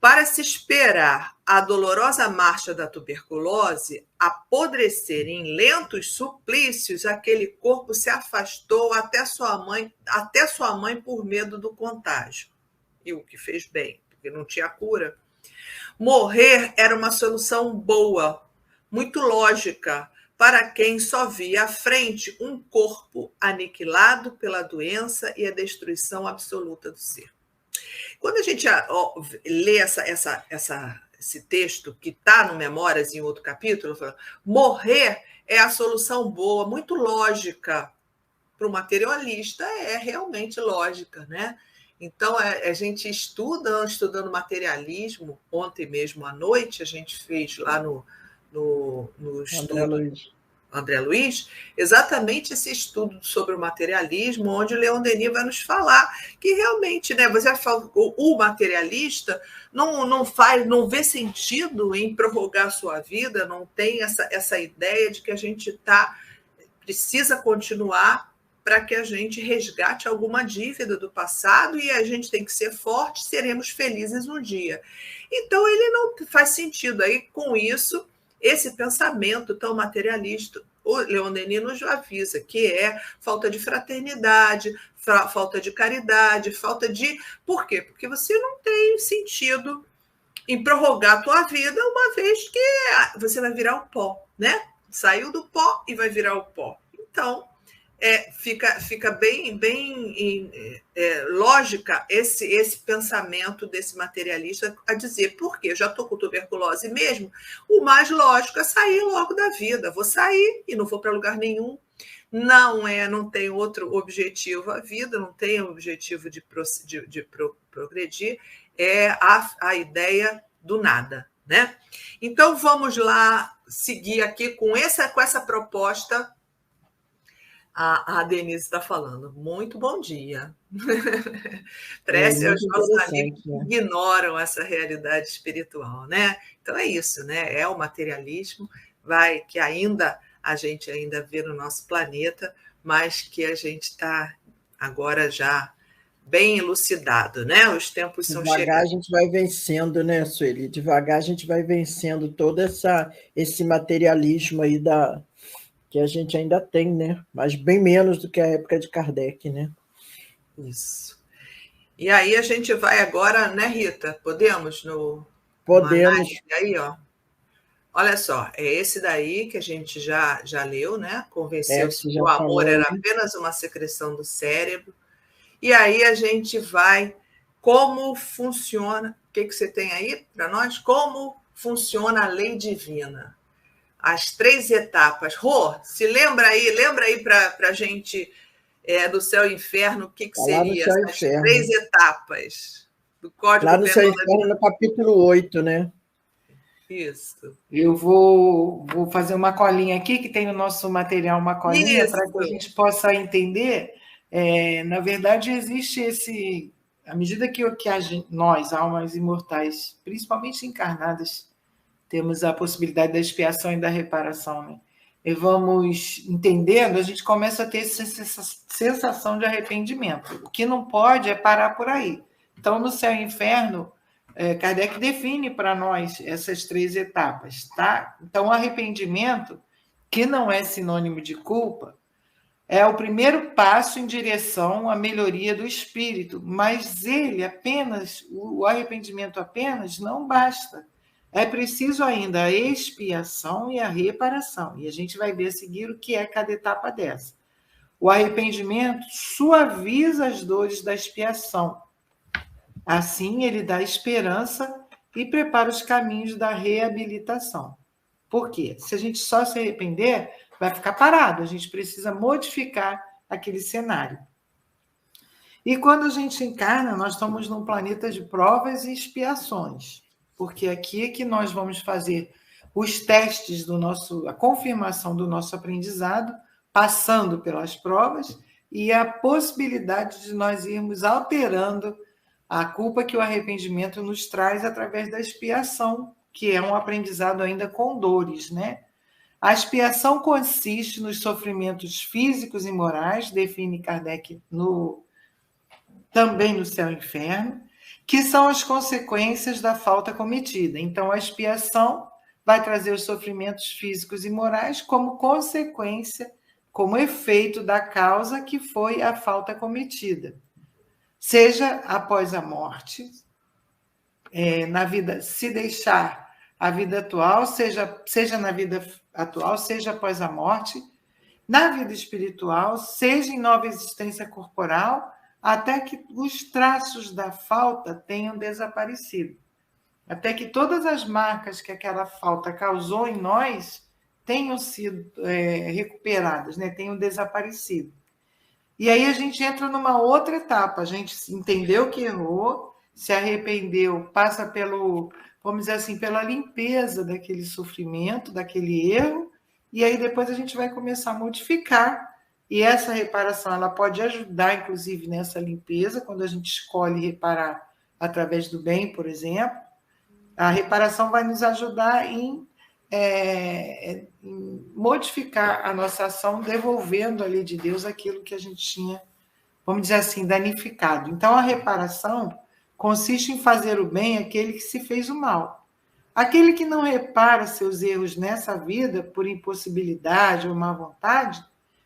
Para se esperar a dolorosa marcha da tuberculose apodrecer em lentos suplícios, aquele corpo se afastou até sua mãe por medo do contágio. E o que fez bem, porque não tinha cura. Morrer era uma solução boa, muito lógica, para quem só via à frente um corpo aniquilado pela doença e a destruição absoluta do ser. Quando a gente lê esse texto, que está no Memórias, em outro capítulo, fala, morrer é a solução boa, muito lógica. Para o materialista, é realmente lógica, né? Então, a gente estudando materialismo, ontem mesmo à noite, a gente fez lá no estudo André Luiz, exatamente esse estudo sobre o materialismo, onde o Leon Denis vai nos falar que realmente, né, o materialista não vê sentido em prorrogar a sua vida, não tem essa ideia de que a gente precisa continuar para que a gente resgate alguma dívida do passado e a gente tem que ser forte, seremos felizes um dia. Então, ele não faz sentido. Aí, com isso, esse pensamento tão materialista, o Leon Denis nos avisa que é falta de fraternidade, falta de caridade, Por quê? Porque você não tem sentido em prorrogar a tua vida, uma vez que você vai virar o pó, né? Saiu do pó e vai virar o pó. Então, fica bem lógica esse pensamento desse materialista a dizer, porque eu já estou com tuberculose mesmo, o mais lógico é sair logo da vida. Vou sair e não vou para lugar nenhum. Não tem outro objetivo a vida, não tem objetivo de progredir, é a ideia do nada, né? Então, vamos lá seguir aqui com essa proposta. A Denise está falando. Muito bom dia. Prece aos nossos amigos que ignoram essa realidade espiritual, né? Então é isso, né? É o materialismo que a gente ainda vê no nosso planeta, mas que a gente está agora já bem elucidado, né? Os tempos são chegando. Devagar a gente vai vencendo, né, Sueli? Devagar a gente vai vencendo todo esse materialismo aí que a gente ainda tem, né? Mas bem menos do que a época de Kardec, né? Isso. E aí a gente vai agora, né, Rita? Podemos? Podemos. Aí, ó. Olha só, é esse daí que a gente já leu, né? Convenceu-se que o amor era apenas uma secreção do cérebro. E aí a gente vai... Como funciona... O que você tem aí para nós? Como funciona a lei divina. As 3 etapas. Rô, lembra aí para a gente do céu e inferno, o que seria essas 3 etapas do Código Penal? Lá no céu e inferno, no capítulo 8, né? Isso. Eu vou fazer uma colinha aqui, que tem no nosso material uma colinha, para que a gente possa entender. Na verdade, existe à medida que nós, almas imortais, principalmente encarnadas, temos a possibilidade da expiação e da reparação, né? E vamos entendendo, a gente começa a ter essa sensação de arrependimento. O que não pode é parar por aí. Então, no céu e inferno, Kardec define para nós essas 3 etapas, tá? Então, o arrependimento, que não é sinônimo de culpa, é o primeiro passo em direção à melhoria do espírito, mas o arrependimento apenas não basta. É preciso ainda a expiação e a reparação. E a gente vai ver a seguir o que é cada etapa dessa. O arrependimento suaviza as dores da expiação. Assim, ele dá esperança e prepara os caminhos da reabilitação. Por quê? Se a gente só se arrepender, vai ficar parado. A gente precisa modificar aquele cenário. E quando a gente encarna, nós estamos num planeta de provas e expiações. Porque aqui é que nós vamos fazer os testes a confirmação do nosso aprendizado, passando pelas provas, e a possibilidade de nós irmos alterando a culpa que o arrependimento nos traz através da expiação, que é um aprendizado ainda com dores, né? A expiação consiste nos sofrimentos físicos e morais, define Kardec também no céu e inferno, que são as consequências da falta cometida. Então, a expiação vai trazer os sofrimentos físicos e morais como consequência, como efeito da causa que foi a falta cometida. Seja após a morte, na vida, se deixar a vida atual, seja na vida atual, seja após a morte, na vida espiritual, seja em nova existência corporal, até que os traços da falta tenham desaparecido. Até que todas as marcas que aquela falta causou em nós tenham sido recuperadas, né? Tenham desaparecido. E aí a gente entra numa outra etapa. A gente entendeu que errou, se arrependeu, passa vamos dizer assim, pela limpeza daquele sofrimento, daquele erro, e aí depois a gente vai começar a modificar. E essa reparação, ela pode ajudar, inclusive, nessa limpeza, quando a gente escolhe reparar através do bem, por exemplo. A reparação vai nos ajudar em modificar a nossa ação, devolvendo ali de Deus aquilo que a gente tinha, vamos dizer assim, danificado. Então, a reparação consiste em fazer o bem àquele que se fez o mal. Aquele que não repara seus erros nessa vida, por impossibilidade ou má vontade,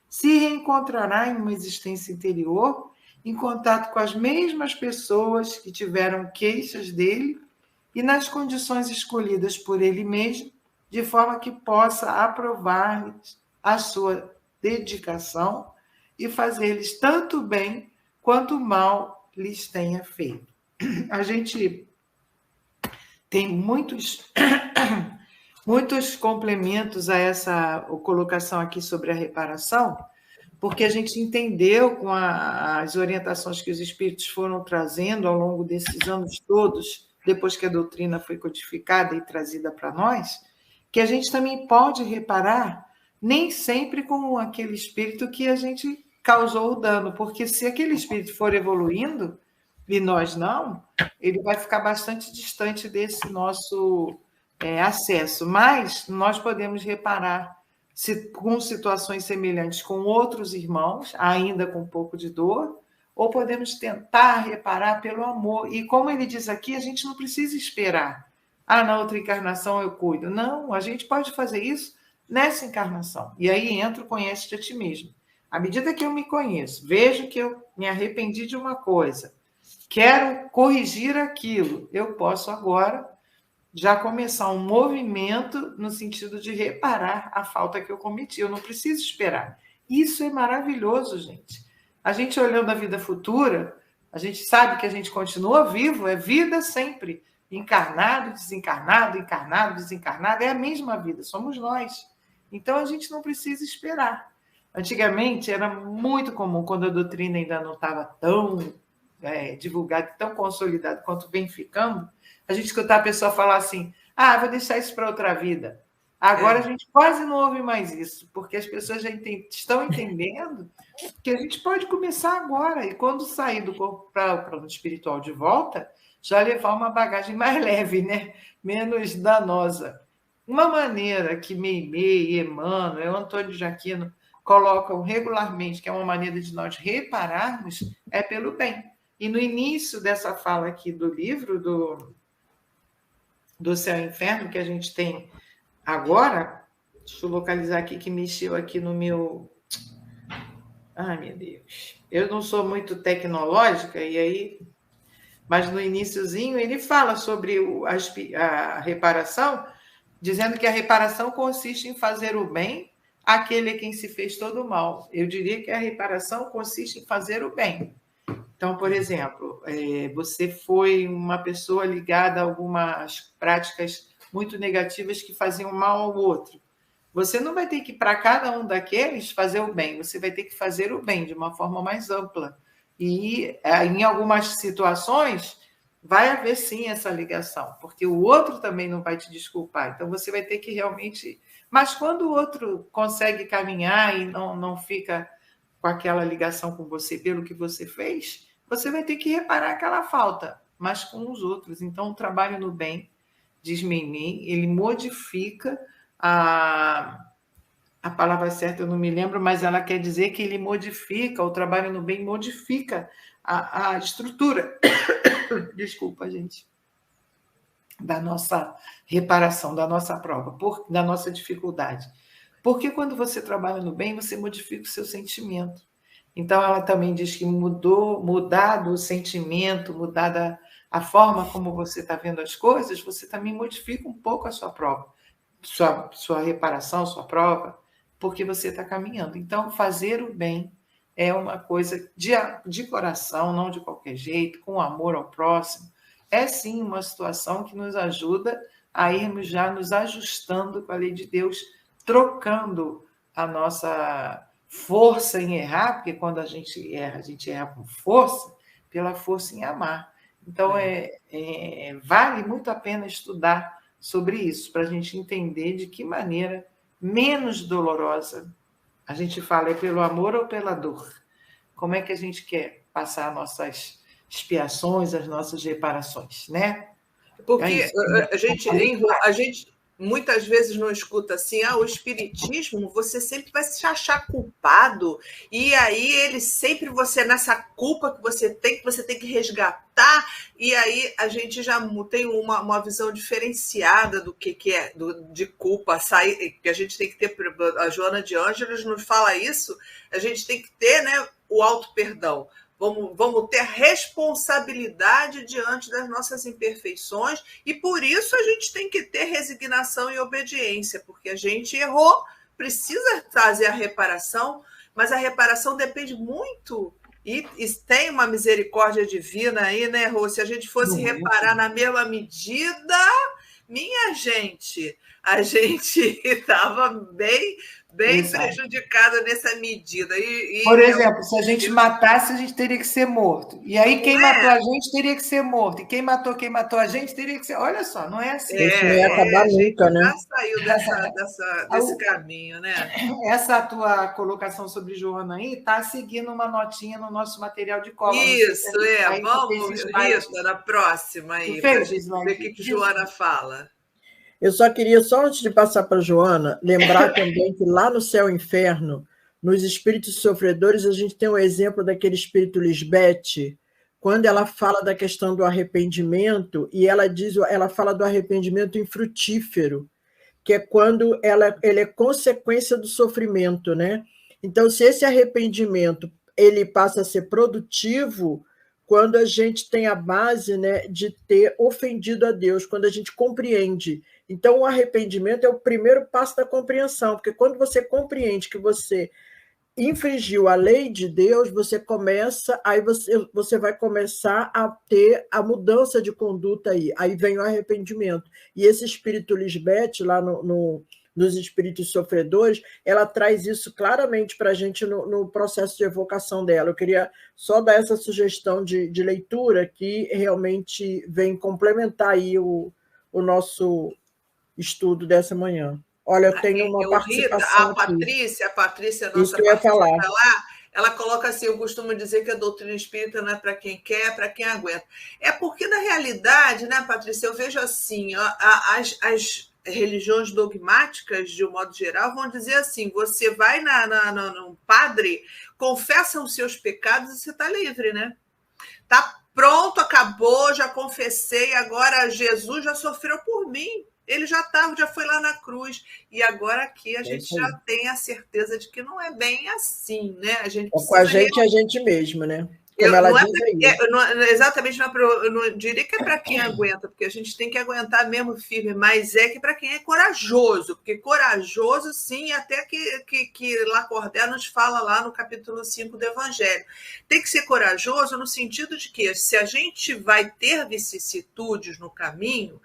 se reencontrará em uma existência interior, em contato com as mesmas pessoas que tiveram queixas dele e nas condições escolhidas por ele mesmo, de forma que possa aprovar a sua dedicação e fazer-lhes tanto bem quanto mal lhes tenha feito. A gente tem muitos complementos a essa colocação aqui sobre a reparação, porque a gente entendeu com as orientações que os espíritos foram trazendo ao longo desses anos todos, depois que a doutrina foi codificada e trazida para nós, que a gente também pode reparar, nem sempre com aquele espírito que a gente causou o dano, porque se aquele espírito for evoluindo, e nós não, ele vai ficar bastante distante desse nosso acesso. Mas nós podemos reparar com situações semelhantes com outros irmãos, ainda com um pouco de dor, ou podemos tentar reparar pelo amor. E como ele diz aqui, a gente não precisa esperar. Na outra encarnação eu cuido. Não, a gente pode fazer isso nessa encarnação. E aí entra o conhece-te a ti mesmo. À medida que eu me conheço, vejo que eu me arrependi de uma coisa, quero corrigir aquilo, eu posso agora já começar um movimento no sentido de reparar a falta que eu cometi. Eu não preciso esperar. Isso é maravilhoso, gente. A gente olhando a vida futura, a gente sabe que a gente continua vivo, é vida sempre. Encarnado, desencarnado, encarnado, desencarnado, é a mesma vida, somos nós. Então a gente não precisa esperar. Antigamente era muito comum, quando a doutrina ainda não estava tão divulgada, tão consolidada quanto vem ficando, a gente escutar a pessoa falar assim, vou deixar isso para outra vida. Agora a gente quase não ouve mais isso, porque as pessoas já estão entendendo que a gente pode começar agora, e quando sair do corpo para o plano espiritual de volta, já levar uma bagagem mais leve, né? Menos danosa. Uma maneira que Meimei, Emmanuel, Antônio de Aquino colocam regularmente, que é uma maneira de nós repararmos, é pelo bem. E no início dessa fala aqui do livro, do Céu e Inferno, que a gente tem agora, deixa eu localizar aqui, que mexeu aqui no meu... Ai, meu Deus. Eu não sou muito tecnológica, e aí... Mas no iniciozinho ele fala sobre a reparação, dizendo que a reparação consiste em fazer o bem àquele a quem se fez todo o mal. Eu diria que a reparação consiste em fazer o bem. Então, por exemplo, você foi uma pessoa ligada a algumas práticas muito negativas que faziam mal ao outro. Você não vai ter que, para cada um daqueles, fazer o bem. Você vai ter que fazer o bem de uma forma mais ampla. E, em algumas situações, vai haver, sim, essa ligação, porque o outro também não vai te desculpar. Então, você vai ter que realmente... Mas quando o outro consegue caminhar e não fica com aquela ligação com você pelo que você fez, você vai ter que reparar aquela falta, mas com os outros. Então, o trabalho no bem, diz Meimei, ele modifica a palavra certa eu não me lembro, mas ela quer dizer que ele modifica, o trabalho no bem modifica a estrutura, desculpa, gente, da nossa reparação, da nossa prova, da nossa dificuldade. Porque quando você trabalha no bem, você modifica o seu sentimento. Então, ela também diz que mudado o sentimento, mudada a forma como você está vendo as coisas, você também modifica um pouco a sua prova, sua reparação, sua prova, porque você está caminhando. Então, fazer o bem é uma coisa de coração, não de qualquer jeito, com amor ao próximo. É, sim, uma situação que nos ajuda a irmos já nos ajustando com a lei de Deus, trocando a nossa força em errar, porque quando a gente erra com força, pela força em amar. Então, vale muito a pena estudar sobre isso, para a gente entender de que maneira menos dolorosa a gente fala, é pelo amor ou pela dor? Como é que a gente quer passar nossas expiações, as nossas reparações, né? Porque a gente muitas vezes não escuta assim, o espiritismo, você sempre vai se achar culpado, e aí ele sempre, você nessa culpa que você tem que resgatar, e aí a gente já tem uma visão diferenciada do que é de culpa, que a gente tem que ter, a Joana de Ângeles nos fala isso, a gente tem que ter, né, o auto-perdão. Vamos ter responsabilidade diante das nossas imperfeições, e por isso a gente tem que ter resignação e obediência, porque a gente errou, precisa trazer a reparação, mas a reparação depende muito, e tem uma misericórdia divina aí, né, Rô? Se a gente fosse reparar na mesma medida, minha gente, a gente estava bem prejudicado nessa medida. Por exemplo, se a gente matasse, a gente teria que ser morto. E aí quem matou a gente teria que ser morto. E quem matou a gente teria que ser... Olha só, não é assim. Isso não ia acabar nunca, né? Já saiu desse caminho, né? Essa tua colocação sobre Joana aí está seguindo uma notinha no nosso material de cola. Isso, vamos, Rita, na próxima aí, para ver o que Joana fala. Eu só queria, só antes de passar para a Joana, lembrar também que lá no Céu e Inferno, nos espíritos sofredores, a gente tem um exemplo daquele espírito Lisbeth, quando ela fala da questão do arrependimento, e ela fala do arrependimento infrutífero, que é quando ele é consequência do sofrimento, né? Então, se esse arrependimento ele passa a ser produtivo, quando a gente tem a base, né, de ter ofendido a Deus, quando a gente compreende. Então, o arrependimento é o primeiro passo da compreensão, porque quando você compreende que você infringiu a lei de Deus, você vai começar a ter a mudança de conduta aí vem o arrependimento. E esse espírito Lisbeth, lá nos espíritos sofredores, ela traz isso claramente para a gente no processo de evocação dela. Eu queria só dar essa sugestão de leitura que realmente vem complementar aí o nosso estudo dessa manhã. Olha, eu tenho uma participação Rita, a Patrícia, nossa parceira lá, ela coloca assim, eu costumo dizer que a doutrina espírita não é para quem quer, é para quem aguenta. É porque, na realidade, né, Patrícia, eu vejo assim, as religiões dogmáticas, de um modo geral, vão dizer assim, você vai no padre, confessa os seus pecados e você está livre, né? Tá pronto, acabou, já confessei, agora Jesus já sofreu por mim. Ele já foi lá na cruz. E agora aqui a gente já tem a certeza de que não é bem assim, né? A gente com a gente mesmo, né? Como ela diz aí. Exatamente, eu não diria que é para quem aguenta, porque a gente tem que aguentar mesmo firme, mas é que para quem é corajoso, porque corajoso, sim, até que Lacordaire nos fala lá no capítulo 5 do Evangelho. Tem que ser corajoso no sentido de que, se a gente vai ter vicissitudes no caminho,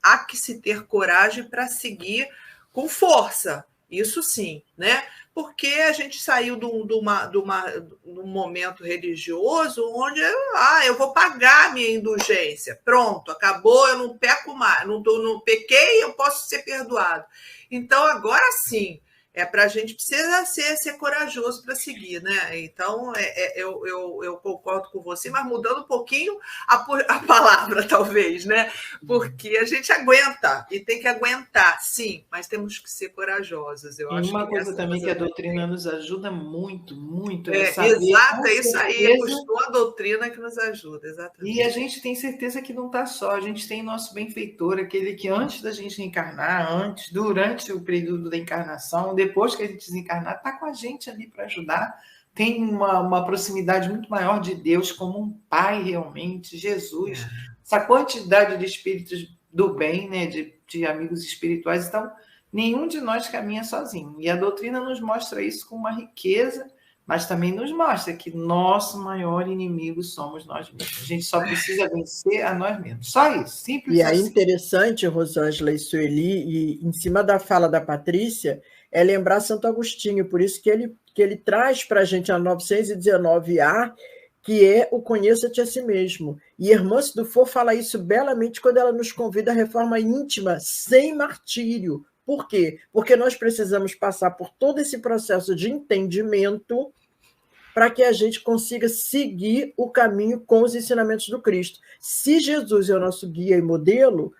há que se ter coragem para seguir com força, isso sim, né? Porque a gente saiu de um momento religioso onde eu vou pagar a minha indulgência, pronto, acabou, eu não peco mais, não pequei, eu posso ser perdoado. Então, agora sim, para a gente precisa ser corajoso para seguir, né? Então, eu concordo com você, mas mudando um pouquinho a palavra, talvez, né? Porque a gente aguenta, e tem que aguentar, sim, mas temos que ser corajosos. Eu acho uma coisa também que a doutrina nos ajuda muito, muito. Exato, é isso aí, buscou a doutrina que nos ajuda, exatamente. E a gente tem certeza que não está só, a gente tem nosso benfeitor, aquele que antes da gente encarnar, durante o período da encarnação, depois que a gente desencarnar, está com a gente ali para ajudar. Tem uma proximidade muito maior de Deus, como um pai realmente, Jesus. Essa quantidade de espíritos do bem, né, de amigos espirituais. Então, nenhum de nós caminha sozinho. E a doutrina nos mostra isso com uma riqueza, mas também nos mostra que nosso maior inimigo somos nós mesmos. A gente só precisa vencer a nós mesmos. Só isso, simples e assim. E é interessante, Rosângela e Sueli, e em cima da fala da Patrícia, é lembrar Santo Agostinho, por isso que ele traz para a gente a 919A, que é o conheça-te a si mesmo. E Irmã Dufour fala isso belamente quando ela nos convida à reforma íntima, sem martírio. Por quê? Porque nós precisamos passar por todo esse processo de entendimento para que a gente consiga seguir o caminho com os ensinamentos do Cristo. Se Jesus é o nosso guia e modelo,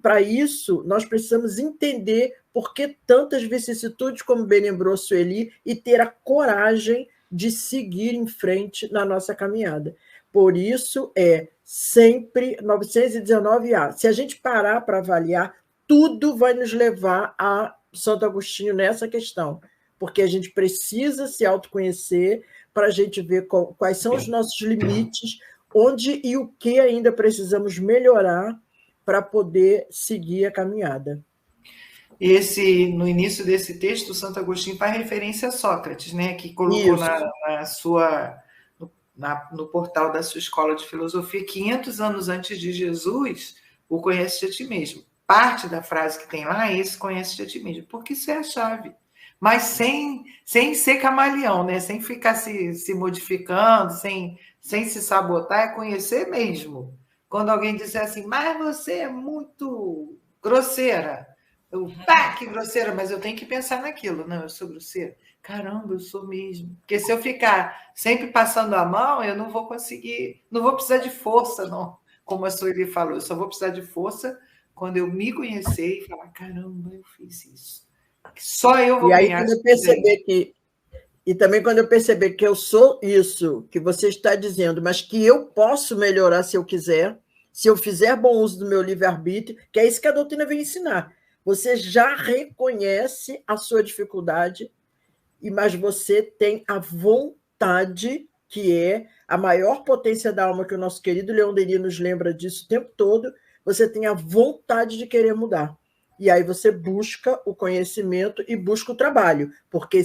para isso nós precisamos entender por que tantas vicissitudes, como bem lembrou Sueli, e ter a coragem de seguir em frente na nossa caminhada. Por isso é sempre 919A. Se a gente parar para avaliar, tudo vai nos levar a Santo Agostinho nessa questão, porque a gente precisa se autoconhecer para a gente ver quais são os nossos limites, onde e o que ainda precisamos melhorar para poder seguir a caminhada. No início desse texto, o Santo Agostinho faz referência a Sócrates, né, que colocou no portal da sua escola de filosofia, 500 anos antes de Jesus, o conhece-te a ti mesmo. Parte da frase que tem lá é esse conhece-te a ti mesmo, porque isso é a chave. Mas sem ser camaleão, né? Sem ficar se modificando, sem se sabotar, é conhecer mesmo. Quando alguém disser assim, mas você é muito grosseira. Que grosseira, mas eu tenho que pensar naquilo. Não, eu sou grosseira. Caramba, eu sou mesmo. Porque se eu ficar sempre passando a mão, eu não vou conseguir, não vou precisar de força, não. Como a Sueli falou, eu só vou precisar de força quando eu me conhecer e falar, caramba, eu fiz isso. Só eu vou ganhar. Quando eu perceber e também quando eu perceber que eu sou isso que você está dizendo, mas que eu posso melhorar se eu quiser, se eu fizer bom uso do meu livre-arbítrio, que é isso que a doutrina vem ensinar. Você já reconhece a sua dificuldade, mas você tem a vontade, que é a maior potência da alma, que o nosso querido Leon Denis nos lembra disso o tempo todo. Você tem a vontade de querer mudar. E aí você busca o conhecimento e busca o trabalho, porque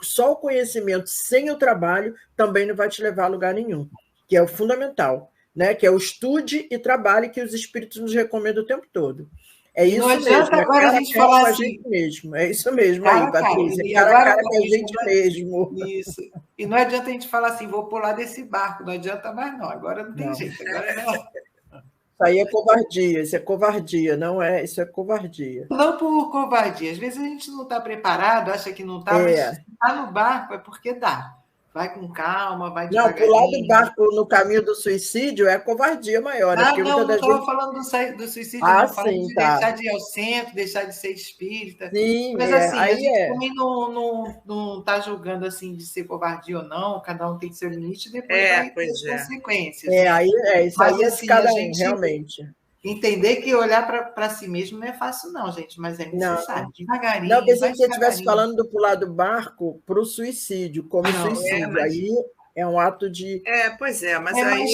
só o conhecimento sem o trabalho também não vai te levar a lugar nenhum, que é o fundamental, né? Que é o estude e trabalhe, que os espíritos nos recomendam o tempo todo. É isso mesmo. Não adianta agora a gente falar assim. Gente mesmo. É isso mesmo aí, Patrícia. Cara a cara com a gente mesmo. Isso. E não adianta a gente falar assim, vou pular desse barco. Não adianta mais, não. Agora não tem jeito. Agora não. Isso aí é covardia. Isso é covardia, não é? Isso é covardia. Não por covardia. Às vezes a gente não está preparado, acha que não está, mas se está no barco é porque dá. Vai com calma, vai devagarinho. Não, pular do barco no caminho do suicídio é covardia maior. Né? Não estava falando do suicídio, não. Falando de deixar de ir ao centro, deixar de ser espírita. Sim, mas assim, a gente também não está julgando assim de ser covardia ou não, cada um tem seu limite, depois vai ter as consequências. Isso aí é de cada um, realmente. Entender que olhar para si mesmo não é fácil, não, gente, mas é necessário. Devagarinho. Não, pensei que você estivesse falando do pular do barco para o suicídio, como suicídio. Aí é um ato de. Pois é, mas aí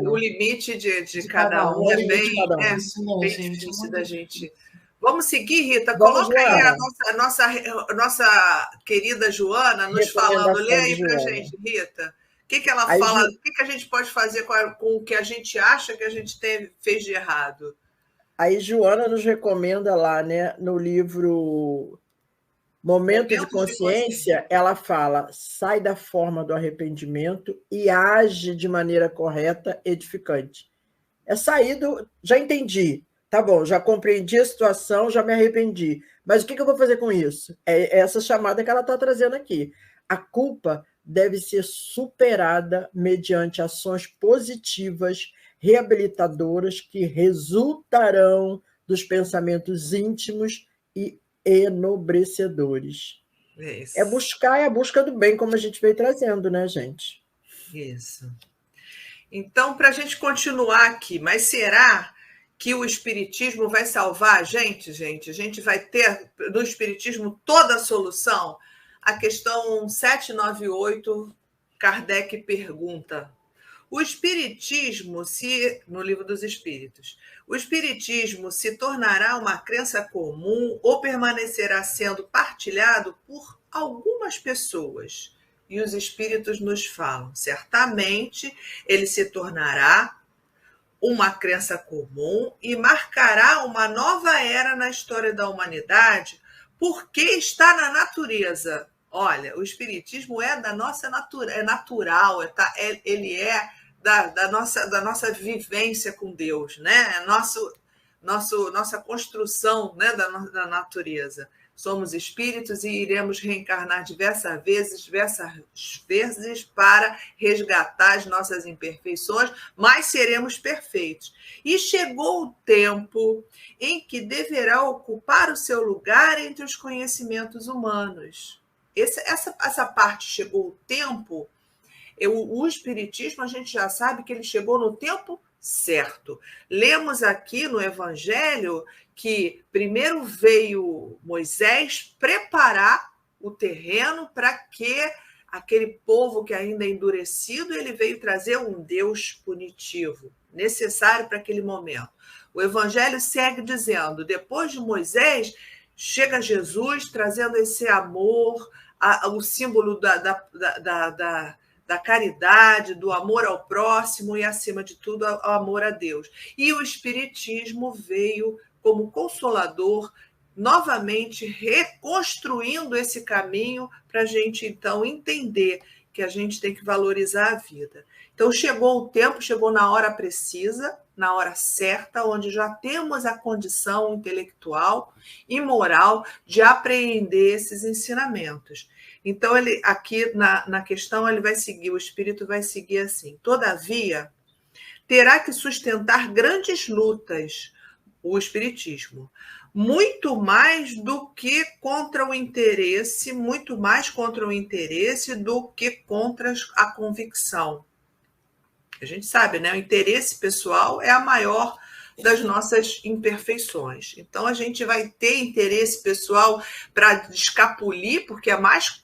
o limite de cada um. É bem difícil da gente. Vamos seguir, Rita? Coloca aí a nossa querida Joana nos falando. Lê aí para a gente, Rita. O que ela fala? O que a gente pode fazer com o que a gente acha que a gente fez de errado? Aí Joana nos recomenda lá, né, no livro Momento de Consciência, ela fala: sai da forma do arrependimento e age de maneira correta, edificante. É sair já entendi, tá bom, já compreendi a situação, já me arrependi. Mas o que eu vou fazer com isso? É essa chamada que ela está trazendo aqui. A culpa deve ser superada mediante ações positivas, reabilitadoras, que resultarão dos pensamentos íntimos e enobrecedores. Isso. É a busca do bem, como a gente veio trazendo, né, gente? Isso. Então, para a gente continuar aqui, mas será que o Espiritismo vai salvar a gente? A gente vai ter no Espiritismo toda a solução? A questão 798, Kardec pergunta: o Espiritismo, no Livro dos Espíritos, o Espiritismo se tornará uma crença comum ou permanecerá sendo partilhado por algumas pessoas? E os Espíritos nos falam: certamente ele se tornará uma crença comum e marcará uma nova era na história da humanidade, porque está na natureza. Olha, o Espiritismo é da nossa natureza, é natural, ele é da nossa vivência com Deus, né? Nossa construção, né, da natureza. Somos espíritos e iremos reencarnar diversas vezes para resgatar as nossas imperfeições, mas seremos perfeitos. E chegou o tempo em que deverá ocupar o seu lugar entre os conhecimentos humanos. Essa parte, chegou o tempo. O Espiritismo, a gente já sabe que ele chegou no tempo certo. Lemos aqui no Evangelho que primeiro veio Moisés preparar o terreno para que aquele povo que ainda é endurecido, ele veio trazer um Deus punitivo, necessário para aquele momento. O Evangelho segue dizendo, depois de Moisés, chega Jesus trazendo esse amor, o símbolo da caridade, do amor ao próximo e, acima de tudo, ao amor a Deus. E o Espiritismo veio como consolador, novamente reconstruindo esse caminho para a gente, então, entender que a gente tem que valorizar a vida. Então, chegou o tempo, chegou na hora precisa, na hora certa, onde já temos a condição intelectual e moral de apreender esses ensinamentos. Então, ele aqui na questão, ele vai seguir, o Espírito vai seguir assim. Todavia, terá que sustentar grandes lutas, o Espiritismo, muito mais do que contra o interesse, muito mais contra o interesse do que contra a convicção. A gente sabe, né? O interesse pessoal é a maior das nossas imperfeições. Então, a gente vai ter interesse pessoal para escapulir, porque é mais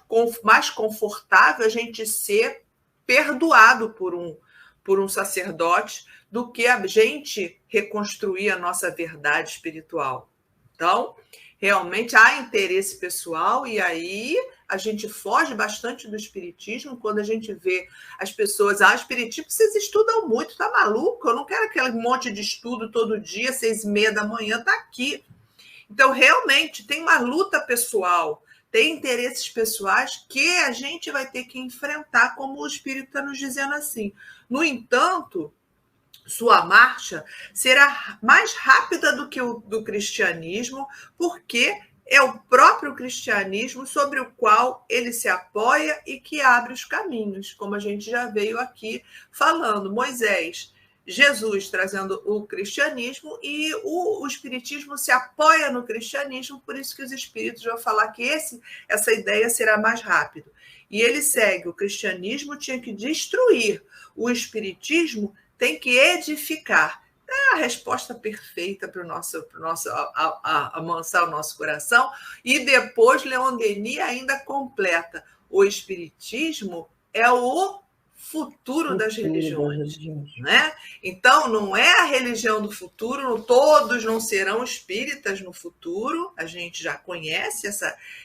confortável a gente ser perdoado por um sacerdote do que a gente reconstruir a nossa verdade espiritual. Então, realmente há interesse pessoal e aí a gente foge bastante do espiritismo quando a gente vê as pessoas, espiritismo, vocês estudam muito, tá maluco? Eu não quero aquele monte de estudo todo dia, 6h30 da manhã, tá aqui. Então, realmente, tem uma luta pessoal, tem interesses pessoais que a gente vai ter que enfrentar, como o Espírito está nos dizendo assim. No entanto, sua marcha será mais rápida do que o do cristianismo, porque é o próprio cristianismo sobre o qual ele se apoia e que abre os caminhos, como a gente já veio aqui falando. Moisés, Jesus trazendo o cristianismo e o espiritismo se apoia no cristianismo, por isso que os espíritos vão falar que essa ideia será mais rápido. E ele segue, o cristianismo tinha que destruir, o espiritismo tem que edificar. É a resposta perfeita para o nosso amansar o nosso coração. E depois, Leon Denis ainda completa. O espiritismo é o futuro das religiões. Né? Então, não é a religião do futuro, todos não serão espíritas no futuro, a gente já conhece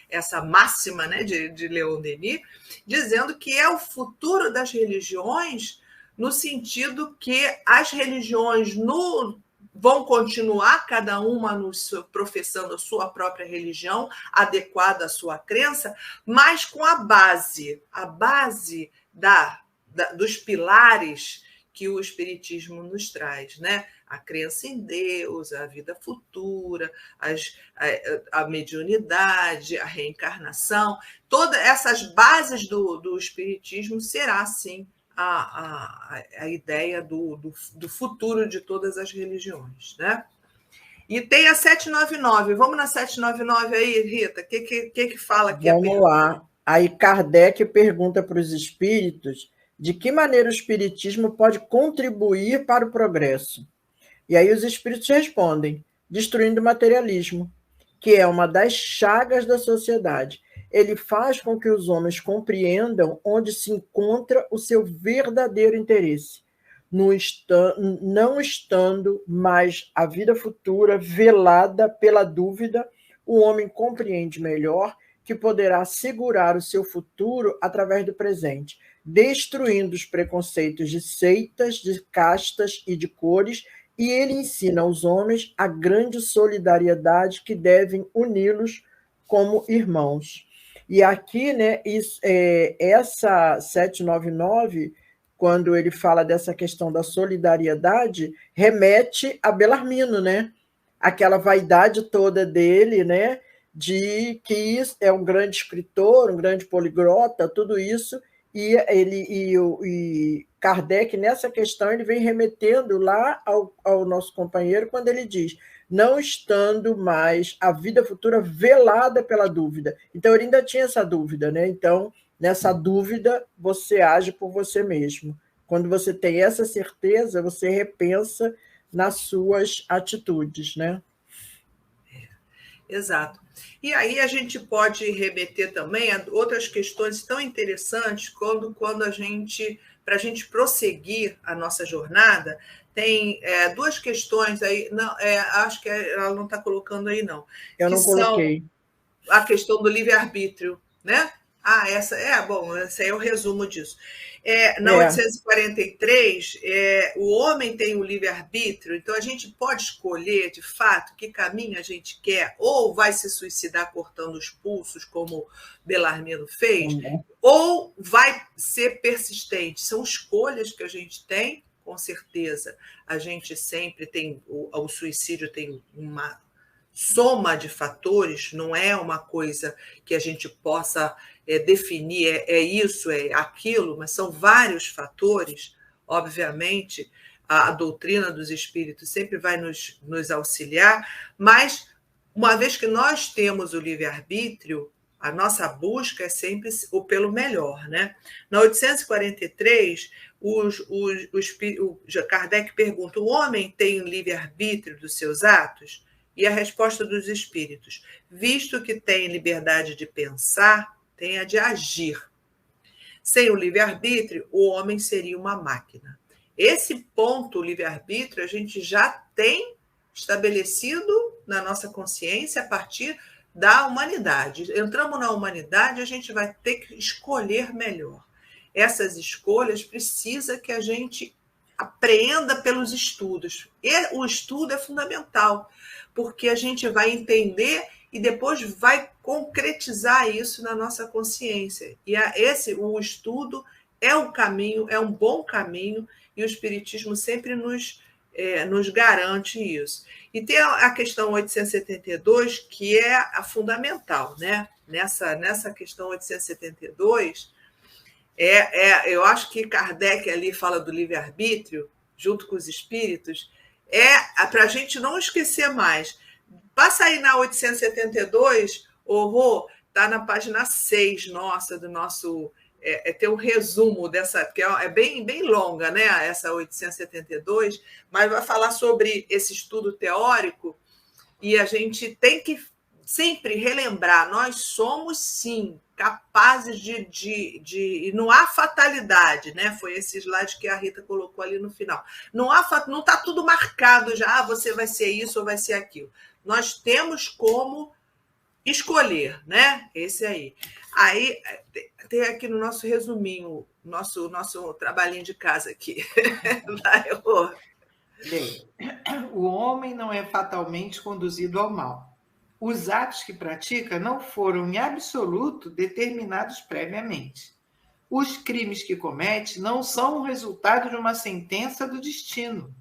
essa máxima, né, de Leon Denis, dizendo que é o futuro das religiões, no sentido que as religiões vão continuar, cada uma professando a sua própria religião, adequada à sua crença, mas com a base dos pilares que o Espiritismo nos traz, né? A crença em Deus, a vida futura, a mediunidade, a reencarnação, todas essas bases do Espiritismo será, sim, a ideia do futuro de todas as religiões, né? E tem a 799. Vamos na 799 aí, Rita? O que fala aqui? Vamos lá. Aí Kardec pergunta para os espíritos de que maneira o espiritismo pode contribuir para o progresso. E aí os espíritos respondem, destruindo o materialismo, que é uma das chagas da sociedade. Ele faz com que os homens compreendam onde se encontra o seu verdadeiro interesse, não estando mais a vida futura velada pela dúvida, o homem compreende melhor que poderá assegurar o seu futuro através do presente, destruindo os preconceitos de seitas, de castas e de cores, e ele ensina aos homens a grande solidariedade que devem uni-los como irmãos. E aqui, né, essa 799, quando ele fala dessa questão da solidariedade, remete a Belarmino, né? Aquela vaidade toda dele, né? De que é um grande escritor, um grande poliglota, tudo isso, e Kardec, nessa questão, ele vem remetendo lá ao nosso companheiro, quando ele diz, não estando mais a vida futura velada pela dúvida. Então, ele ainda tinha essa dúvida, né? Então, nessa dúvida, você age por você mesmo. Quando você tem essa certeza, você repensa nas suas atitudes, né? Exato. E aí a gente pode remeter também a outras questões tão interessantes quando para a gente prosseguir a nossa jornada, tem duas questões aí, não, acho que ela não está colocando aí, não. Eu não coloquei. A questão do livre-arbítrio, né? Essa esse aí é o resumo disso. Na 843, o homem tem o livre-arbítrio, então a gente pode escolher, de fato, que caminho a gente quer, ou vai se suicidar cortando os pulsos, como Belarmino fez, ou vai ser persistente. São escolhas que a gente tem, com certeza. A gente sempre tem, o suicídio tem uma soma de fatores, não é uma coisa que a gente possa definir, isso, é aquilo, mas são vários fatores. Obviamente, a doutrina dos espíritos sempre vai nos auxiliar, mas, uma vez que nós temos o livre-arbítrio, a nossa busca é sempre o pelo melhor, né? Na 843, o Kardec pergunta: o homem tem o livre-arbítrio dos seus atos? E a resposta dos espíritos: visto que tem liberdade de pensar, tem a de agir. Sem o livre-arbítrio, o homem seria uma máquina. Esse ponto, o livre-arbítrio, a gente já tem estabelecido na nossa consciência a partir da humanidade. Entramos na humanidade, a gente vai ter que escolher melhor. Essas escolhas precisa que a gente apreenda pelos estudos. E o estudo é fundamental, porque a gente vai entender e depois vai concretizar isso na nossa consciência. E o estudo é um caminho, é um bom caminho, e o Espiritismo sempre nos garante isso. E tem a questão 872, que é a fundamental, né? Nessa questão 872, eu acho que Kardec ali fala do livre-arbítrio, junto com os espíritos, para a gente não esquecer mais. Passa aí na 872, Rô, está na página 6 do nosso... tem um resumo dessa, porque é bem, bem longa, né, essa 872, mas vai falar sobre esse estudo teórico, e a gente tem que sempre relembrar: nós somos, sim, capazes de não há fatalidade, né? Foi esse slide que a Rita colocou ali no final. Não está tudo marcado já, você vai ser isso ou vai ser aquilo. Nós temos como escolher, né? Esse aí. Aí tem aqui no nosso resuminho, nosso trabalhinho de casa aqui. Vai, Rô. Bem, o homem não é fatalmente conduzido ao mal. Os atos que pratica não foram, em absoluto, determinados previamente. Os crimes que comete não são o resultado de uma sentença do destino.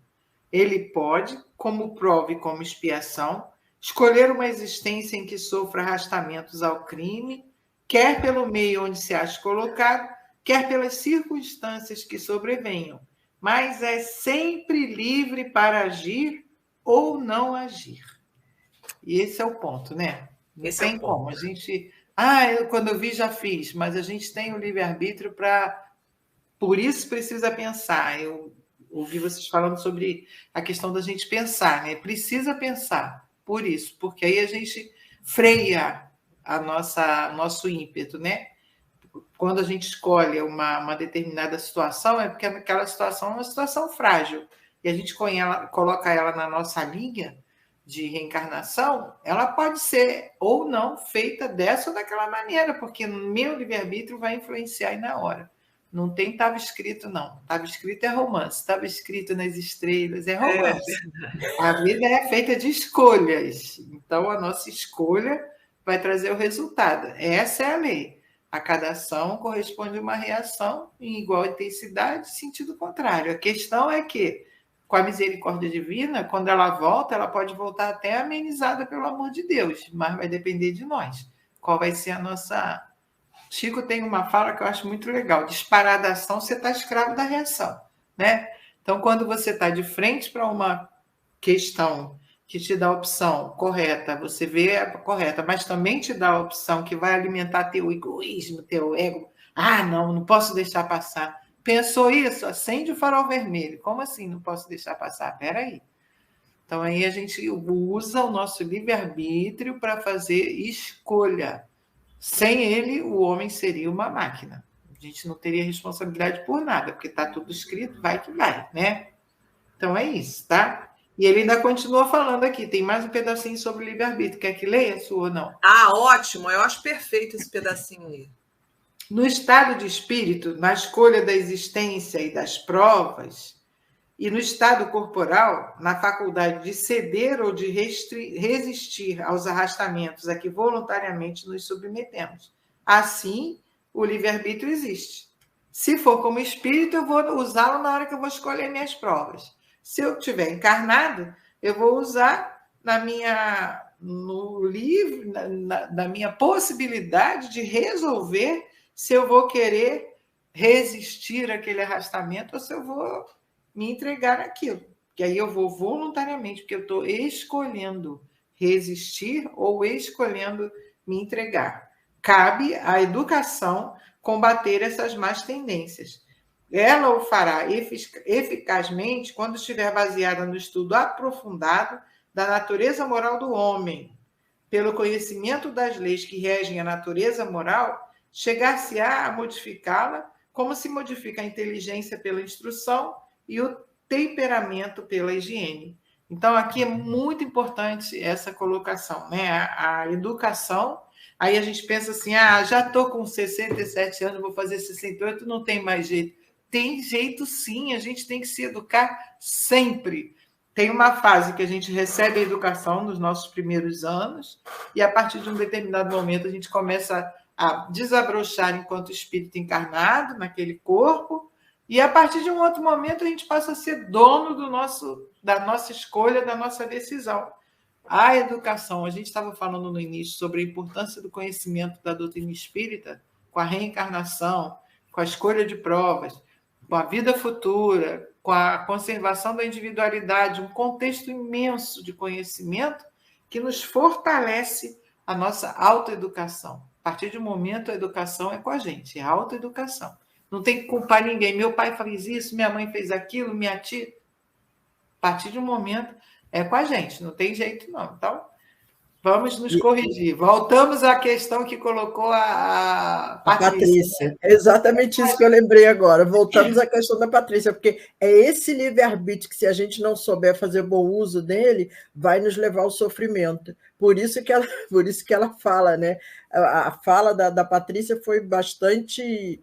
Ele pode, como prova e como expiação, escolher uma existência em que sofra arrastamentos ao crime, quer pelo meio onde se acha colocado, quer pelas circunstâncias que sobrevenham, mas é sempre livre para agir ou não agir. E esse é o ponto, né? Não tem como. A gente... quando eu vi, já fiz, mas a gente tem o livre-arbítrio para... Por isso precisa pensar. Eu ouvi vocês falando sobre a questão da gente pensar, né? Precisa pensar, por isso, porque aí a gente freia nosso ímpeto, né? Quando a gente escolhe uma determinada situação, é porque aquela situação é uma situação frágil, e a gente coloca ela na nossa linha de reencarnação, ela pode ser ou não feita dessa ou daquela maneira, porque meu livre-arbítrio vai influenciar aí na hora. Não tem estava escrito, não. Estava escrito é romance, estava escrito nas estrelas é romance. A vida é feita de escolhas. Então, a nossa escolha vai trazer o resultado. Essa é a lei. A cada ação corresponde a uma reação em igual intensidade, sentido contrário. A questão é que, com a misericórdia divina, quando ela volta, ela pode voltar até amenizada pelo amor de Deus, mas vai depender de nós. Qual vai ser a nossa... Chico tem uma fala que eu acho muito legal: disparada a ação, você está escravo da reação, né? Então, quando você está de frente para uma questão que te dá a opção correta, você vê a correta, mas também te dá a opção que vai alimentar teu egoísmo, teu ego. Não posso deixar passar. Pensou isso? Acende o farol vermelho. Como assim não posso deixar passar? Espera aí. Então, aí a gente usa o nosso livre-arbítrio para fazer escolha. Sem ele, o homem seria uma máquina. A gente não teria responsabilidade por nada, porque está tudo escrito, vai que vai, né? Então é isso, tá? E ele ainda continua falando aqui, tem mais um pedacinho sobre o livre-arbítrio. Quer que leia, sua ou não? Ah, ótimo, eu acho perfeito esse pedacinho aí. No estado de espírito, na escolha da existência e das provas, e no estado corporal, na faculdade de ceder ou de resistir aos arrastamentos a que voluntariamente nos submetemos. Assim, o livre-arbítrio existe. Se for como espírito, eu vou usá-lo na hora que eu vou escolher minhas provas. Se eu estiver encarnado, eu vou usar no livre, na minha possibilidade de resolver se eu vou querer resistir àquele arrastamento ou se eu vou me entregar àquilo. Que aí eu vou voluntariamente, porque eu estou escolhendo resistir ou escolhendo me entregar. Cabe à educação combater essas más tendências. Ela o fará eficazmente quando estiver baseada no estudo aprofundado da natureza moral do homem. Pelo conhecimento das leis que regem a natureza moral, chegar-se-á a modificá-la como se modifica a inteligência pela instrução e o temperamento pela higiene. Então, aqui é muito importante essa colocação, né? A educação. Aí a gente pensa assim, já estou com 67 anos, vou fazer 68, não tem mais jeito. Tem jeito sim, a gente tem que se educar sempre. Tem uma fase que a gente recebe a educação nos nossos primeiros anos e a partir de um determinado momento a gente começa a desabrochar enquanto espírito encarnado naquele corpo e a partir de um outro momento a gente passa a ser dono da nossa escolha, da nossa decisão. A educação, a gente estava falando no início sobre a importância do conhecimento da doutrina espírita com a reencarnação, com a escolha de provas, com a vida futura, com a conservação da individualidade, um contexto imenso de conhecimento que nos fortalece a nossa autoeducação. A partir de um momento, a educação é com a gente, é a autoeducação. Não tem que culpar ninguém. Meu pai fez isso, minha mãe fez aquilo, minha tia... A partir de um momento, é com a gente, não tem jeito não. Então, vamos nos corrigir. Voltamos à questão que colocou a Patrícia. Né? É exatamente isso que eu lembrei agora. Voltamos à questão da Patrícia, porque é esse livre-arbítrio que, se a gente não souber fazer bom uso dele, vai nos levar ao sofrimento. Por isso que ela fala, né? A fala da Patrícia foi bastante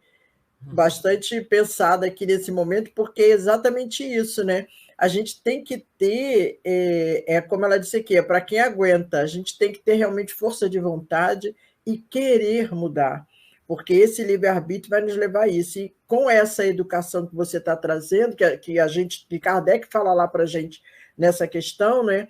pensada aqui nesse momento, porque é exatamente isso, né? A gente tem que ter, como ela disse aqui, para quem aguenta, a gente tem que ter realmente força de vontade e querer mudar, porque esse livre-arbítrio vai nos levar a isso. E com essa educação que você está trazendo, que Kardec fala lá para a gente nessa questão, né?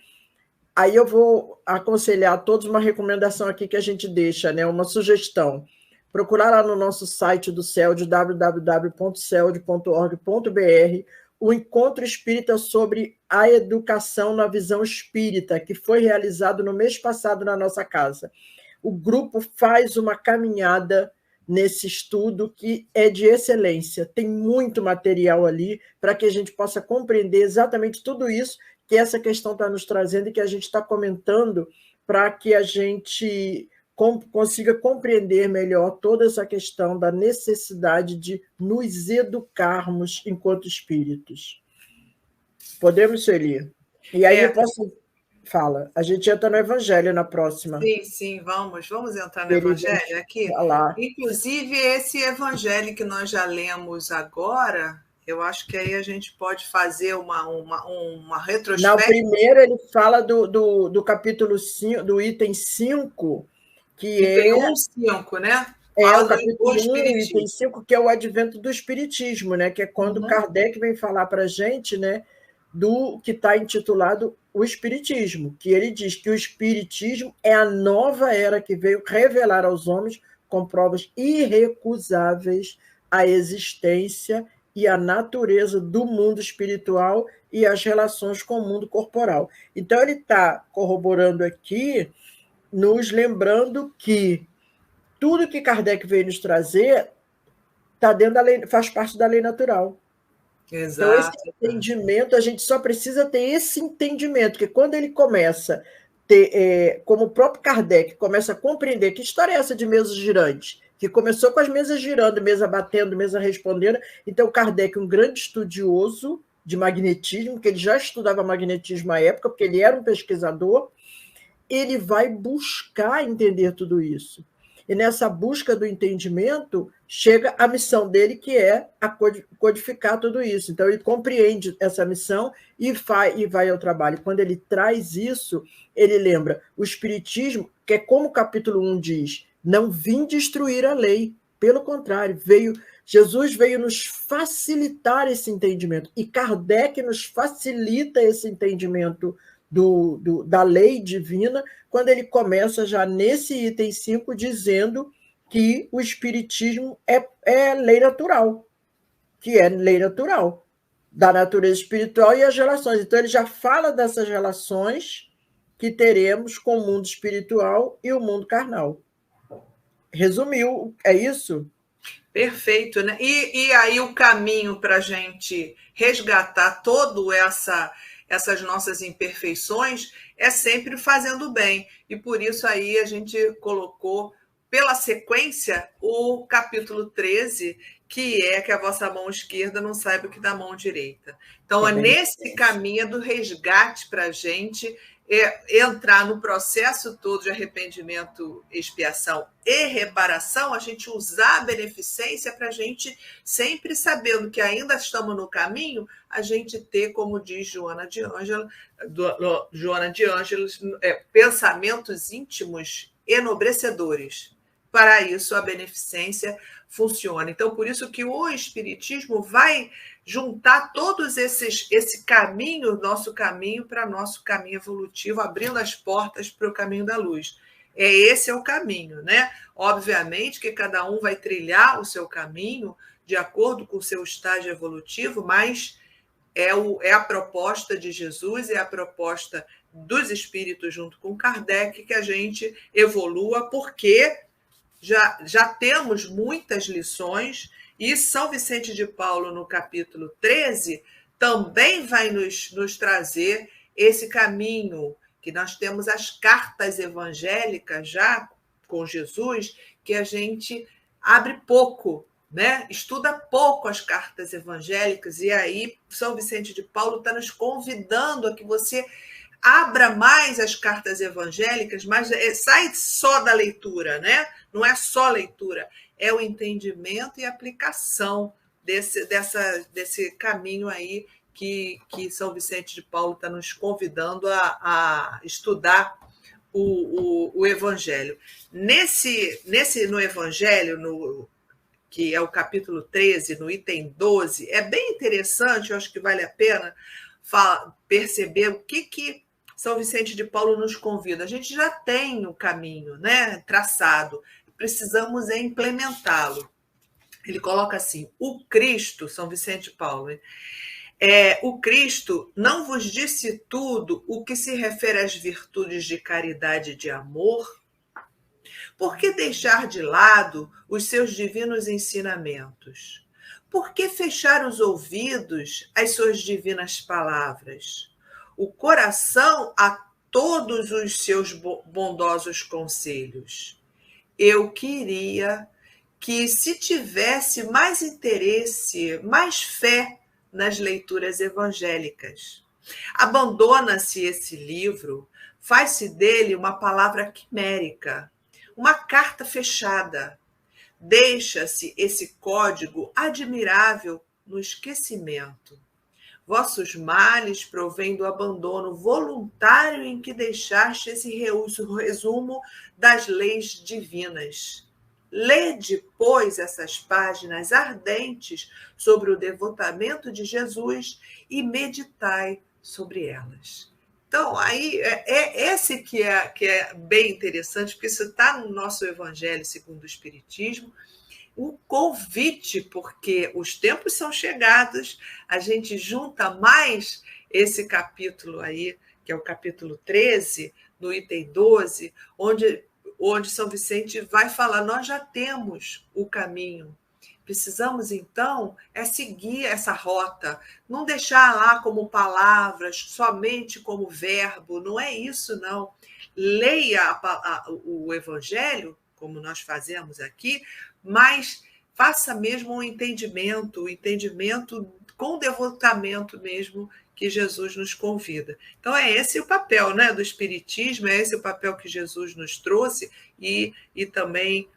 Aí eu vou aconselhar a todos uma recomendação aqui que a gente deixa, né? Uma sugestão. Procurar lá no nosso site do CELD, www.celd.org.br, o Encontro Espírita sobre a Educação na Visão Espírita, que foi realizado no mês passado na nossa casa. O grupo faz uma caminhada nesse estudo que é de excelência. Tem muito material ali para que a gente possa compreender exatamente tudo isso que essa questão está nos trazendo e que a gente está comentando para que a gente consiga compreender melhor toda essa questão da necessidade de nos educarmos enquanto espíritos. Podemos, Sueli? E aí eu posso... Fala, a gente entra no Evangelho na próxima. Sim, vamos entrar no Evangelho aqui. Falar. Inclusive, esse Evangelho que nós já lemos agora, eu acho que aí a gente pode fazer uma retrospectiva. Não, primeiro ele fala do capítulo 5, do item 5, que é... 5, né? O capítulo 1, item 5, que é o advento do Espiritismo, né? Que é quando Kardec vem falar para a gente, né, do que está intitulado O Espiritismo, que ele diz que o Espiritismo é a nova era que veio revelar aos homens, com provas irrecusáveis, a existência e a natureza do mundo espiritual e as relações com o mundo corporal. Então, ele está corroborando aqui, nos lembrando que tudo que Kardec veio nos trazer tá dentro da lei, faz parte da lei natural. Exato. Então, esse entendimento, a gente só precisa ter esse entendimento, que quando ele começa a ter, como o próprio Kardec começa a compreender que história é essa de mesas girantes, que começou com as mesas girando, mesa batendo, mesa respondendo. Então, Kardec, um grande estudioso, de magnetismo, que ele já estudava magnetismo à época, porque ele era um pesquisador, ele vai buscar entender tudo isso. E nessa busca do entendimento, chega a missão dele, que é codificar tudo isso. Então, ele compreende essa missão e vai ao trabalho. Quando ele traz isso, ele lembra o Espiritismo, que é como o capítulo 1 diz, não vim destruir a lei. Pelo contrário, Jesus veio nos facilitar esse entendimento. E Kardec nos facilita esse entendimento da lei divina, quando ele começa já nesse item 5 dizendo que o Espiritismo é lei natural, que é lei natural, da natureza espiritual e as relações. Então, ele já fala dessas relações que teremos com o mundo espiritual e o mundo carnal. Resumiu, é isso? Perfeito, né? E aí o caminho para a gente resgatar todo essas nossas imperfeições é sempre fazendo bem. E por isso aí a gente colocou, pela sequência, o capítulo 13, que é que a vossa mão esquerda não saiba o que da mão direita. Então, é nesse caminho do resgate para a gente entrar no processo todo de arrependimento, expiação e reparação, a gente usar a beneficência para a gente, sempre sabendo que ainda estamos no caminho, a gente ter, como diz Joana de Ângeles, pensamentos íntimos enobrecedores. Para isso, a beneficência funciona. Então, por isso que o Espiritismo vai juntar todos esse caminho, nosso caminho, para nosso caminho evolutivo, abrindo as portas para o caminho da luz. Esse é o caminho, né? Obviamente que cada um vai trilhar o seu caminho de acordo com o seu estágio evolutivo, mas é a proposta de Jesus, é a proposta dos espíritos junto com Kardec que a gente evolua, porque já temos muitas lições, e São Vicente de Paulo, no capítulo 13, também vai nos trazer esse caminho, que nós temos as cartas evangélicas já com Jesus, que a gente abre pouco, né? Estuda pouco as cartas evangélicas, e aí São Vicente de Paulo está nos convidando a que você abra mais as cartas evangélicas, mas sai só da leitura, né? Não é só leitura, é o entendimento e aplicação desse caminho aí que São Vicente de Paulo está nos convidando a estudar o Evangelho. No Evangelho, que é o capítulo 13, no item 12, é bem interessante, eu acho que vale a pena perceber o que São Vicente de Paulo nos convida. A gente já tem o caminho, né, traçado, precisamos implementá-lo. Ele coloca assim: o Cristo, São Vicente de Paulo, o Cristo não vos disse tudo o que se refere às virtudes de caridade e de amor? Por que deixar de lado os seus divinos ensinamentos? Por que fechar os ouvidos às suas divinas palavras? O coração a todos os seus bondosos conselhos? Eu queria que, se tivesse mais interesse, mais fé nas leituras evangélicas. Abandona-se esse livro, faz-se dele uma palavra quimérica, uma carta fechada. Deixa-se esse código admirável no esquecimento. Vossos males provêm do abandono voluntário em que deixaste esse resumo das leis divinas. Lede, pois, essas páginas ardentes sobre o devotamento de Jesus e meditai sobre elas. Então, aí esse que é bem interessante, porque isso está no nosso Evangelho segundo o Espiritismo, um convite, porque os tempos são chegados, a gente junta mais esse capítulo aí, que é o capítulo 13, no item 12, onde São Vicente vai falar, nós já temos o caminho. Precisamos, então, seguir essa rota, não deixar lá como palavras, somente como verbo, não é isso, não. Leia o Evangelho, como nós fazemos aqui, mas faça mesmo um entendimento com devotamento mesmo, que Jesus nos convida. Então, é esse o papel, né, do Espiritismo, é esse o papel que Jesus nos trouxe, e também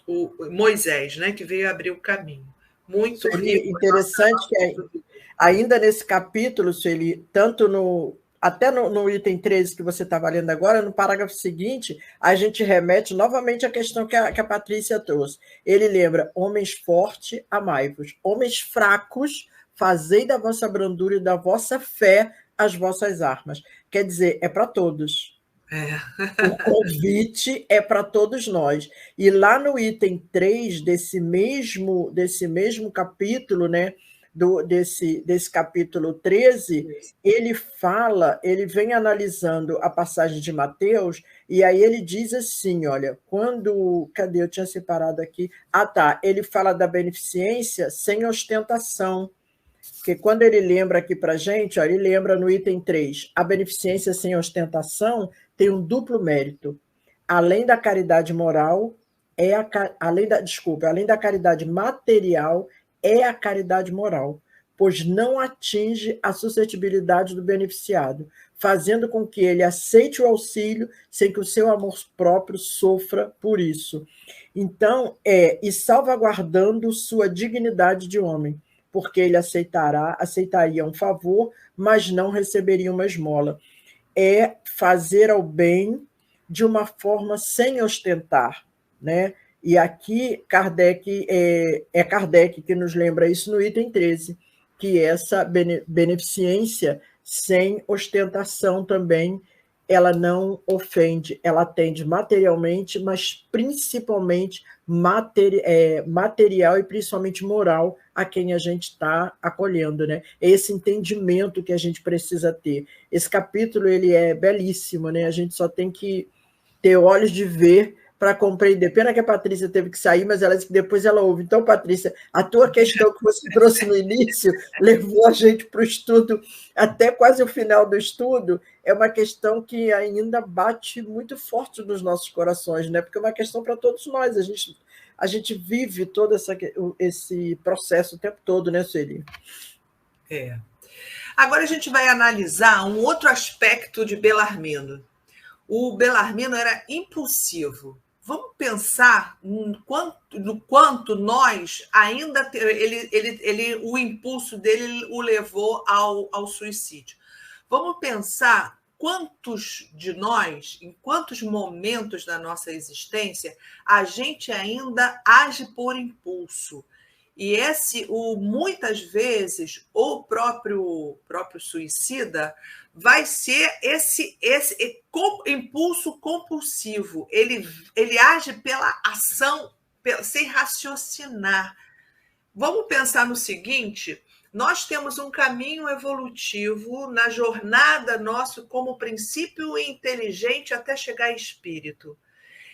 o Moisés, né, que veio abrir o caminho. Muito rico. Interessante que ainda nesse capítulo, Sueli, tanto até no item 13 que você estava lendo agora, no parágrafo seguinte, a gente remete novamente à questão que a Patrícia trouxe. Ele lembra: homens fortes, amai-vos; homens fracos, fazei da vossa brandura e da vossa fé as vossas armas. Quer dizer, é para todos. O convite é para todos nós. E lá no item 3 desse mesmo capítulo, né, desse capítulo 13, ele vem analisando a passagem de Mateus, e aí ele diz assim, olha, cadê? Eu tinha separado aqui. Ele fala da beneficência sem ostentação. Porque quando ele lembra aqui para a gente, ele lembra no item 3, a beneficência sem ostentação tem um duplo mérito. Além da caridade moral, além da caridade material, é a caridade moral, pois não atinge a suscetibilidade do beneficiado, fazendo com que ele aceite o auxílio sem que o seu amor próprio sofra por isso. Então, e salvaguardando sua dignidade de homem, porque ele aceitaria um favor, mas não receberia uma esmola. É fazer ao bem de uma forma sem ostentar, né? E aqui Kardec que nos lembra isso no item 13, que essa beneficência sem ostentação também, ela não ofende, ela atende materialmente, mas principalmente material e principalmente moral a quem a gente está acolhendo, né? É esse entendimento que a gente precisa ter. Esse capítulo ele é belíssimo, né? A gente só tem que ter olhos de ver para compreender. Pena que a Patrícia teve que sair, mas ela disse que depois ela ouve. Então, Patrícia, a tua questão que você trouxe no início levou a gente para o estudo, até quase o final do estudo, é uma questão que ainda bate muito forte nos nossos corações, né? Porque é uma questão para todos nós. A gente vive todo esse processo o tempo todo, né, Sueli? Agora a gente vai analisar um outro aspecto de Belarmino. O Belarmino era impulsivo. Vamos pensar no quanto nós ainda... o impulso dele o levou ao suicídio. Vamos pensar quantos de nós, em quantos momentos da nossa existência, a gente ainda age por impulso. E muitas vezes, o próprio suicida vai ser esse impulso compulsivo. Ele age pela ação, sem raciocinar. Vamos pensar no seguinte: nós temos um caminho evolutivo na jornada nosso como princípio inteligente até chegar a espírito.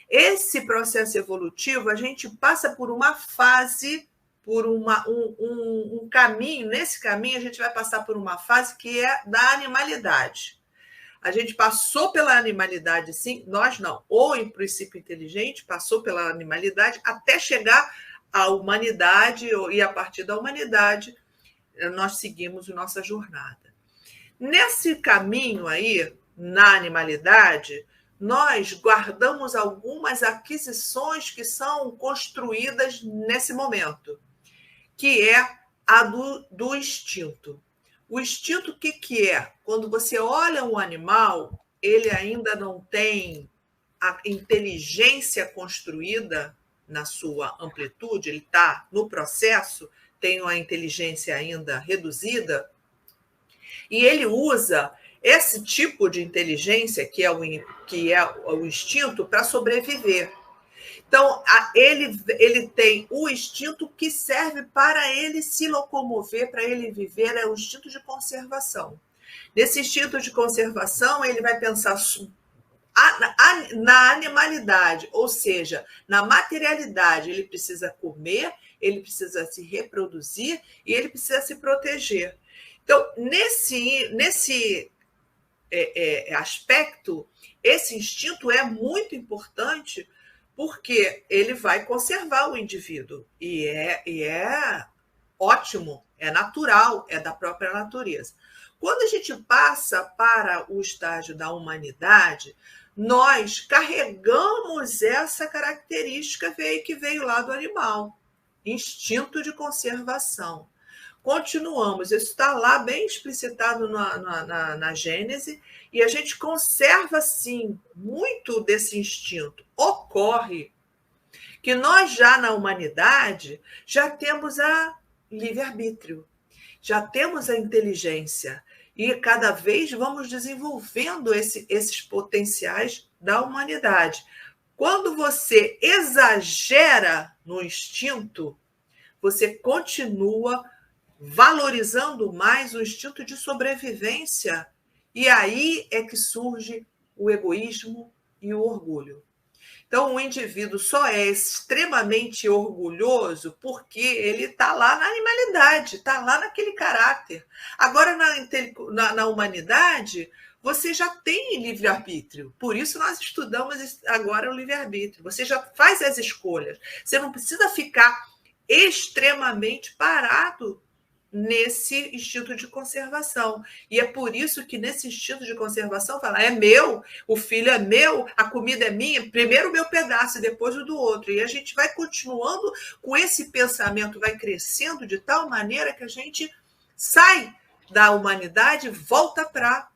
Esse processo evolutivo, a gente passa por uma fase, por um caminho. Nesse caminho, a gente vai passar por uma fase que é da animalidade. A gente passou pela animalidade, sim, nós não. Ou em princípio inteligente, passou pela animalidade até chegar à humanidade, e a partir da humanidade nós seguimos a nossa jornada. Nesse caminho aí, na animalidade, nós guardamos algumas aquisições que são construídas nesse momento, que é a do instinto. O instinto, o que é? Quando você olha um animal, ele ainda não tem a inteligência construída na sua amplitude, ele está no processo, tem uma inteligência ainda reduzida, e ele usa esse tipo de inteligência, que é o instinto, para sobreviver. Então, ele tem o instinto que serve para ele se locomover, para ele viver, é o instinto de conservação. Nesse instinto de conservação, ele vai pensar na animalidade, ou seja, na materialidade. Ele precisa comer, ele precisa se reproduzir e ele precisa se proteger. Então, nesse aspecto, esse instinto é muito importante, porque ele vai conservar o indivíduo. E é ótimo, é natural, é da própria natureza. Quando a gente passa para o estágio da humanidade, nós carregamos essa característica que veio lá do animal, instinto de conservação. Continuamos, isso está lá bem explicitado na Gênese, e a gente conserva, sim, muito desse instinto. Ocorre que nós já na humanidade já temos a livre-arbítrio, já temos a inteligência, e cada vez vamos desenvolvendo esses potenciais da humanidade. Quando você exagera no instinto, você continua valorizando mais o instinto de sobrevivência, e aí é que surge o egoísmo e o orgulho. Então, o indivíduo só é extremamente orgulhoso porque ele está lá na animalidade, está lá naquele caráter. Agora, na humanidade, você já tem livre-arbítrio. Por isso, nós estudamos agora o livre-arbítrio. Você já faz as escolhas. Você não precisa ficar extremamente parado nesse instinto de conservação. E é por isso que nesse instinto de conservação fala, é meu, o filho é meu, a comida é minha, primeiro o meu pedaço e depois o do outro. E a gente vai continuando com esse pensamento, vai crescendo de tal maneira que a gente sai da humanidade e volta para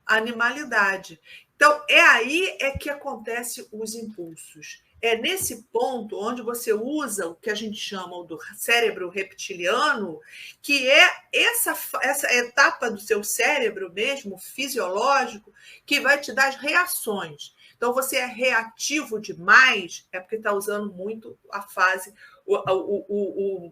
a animalidade. Então, é aí que acontecem os impulsos. É nesse ponto onde você usa o que a gente chama do cérebro reptiliano, que é essa etapa do seu cérebro mesmo, fisiológico, que vai te dar as reações. Então, você é reativo demais, é porque está usando muito a fase,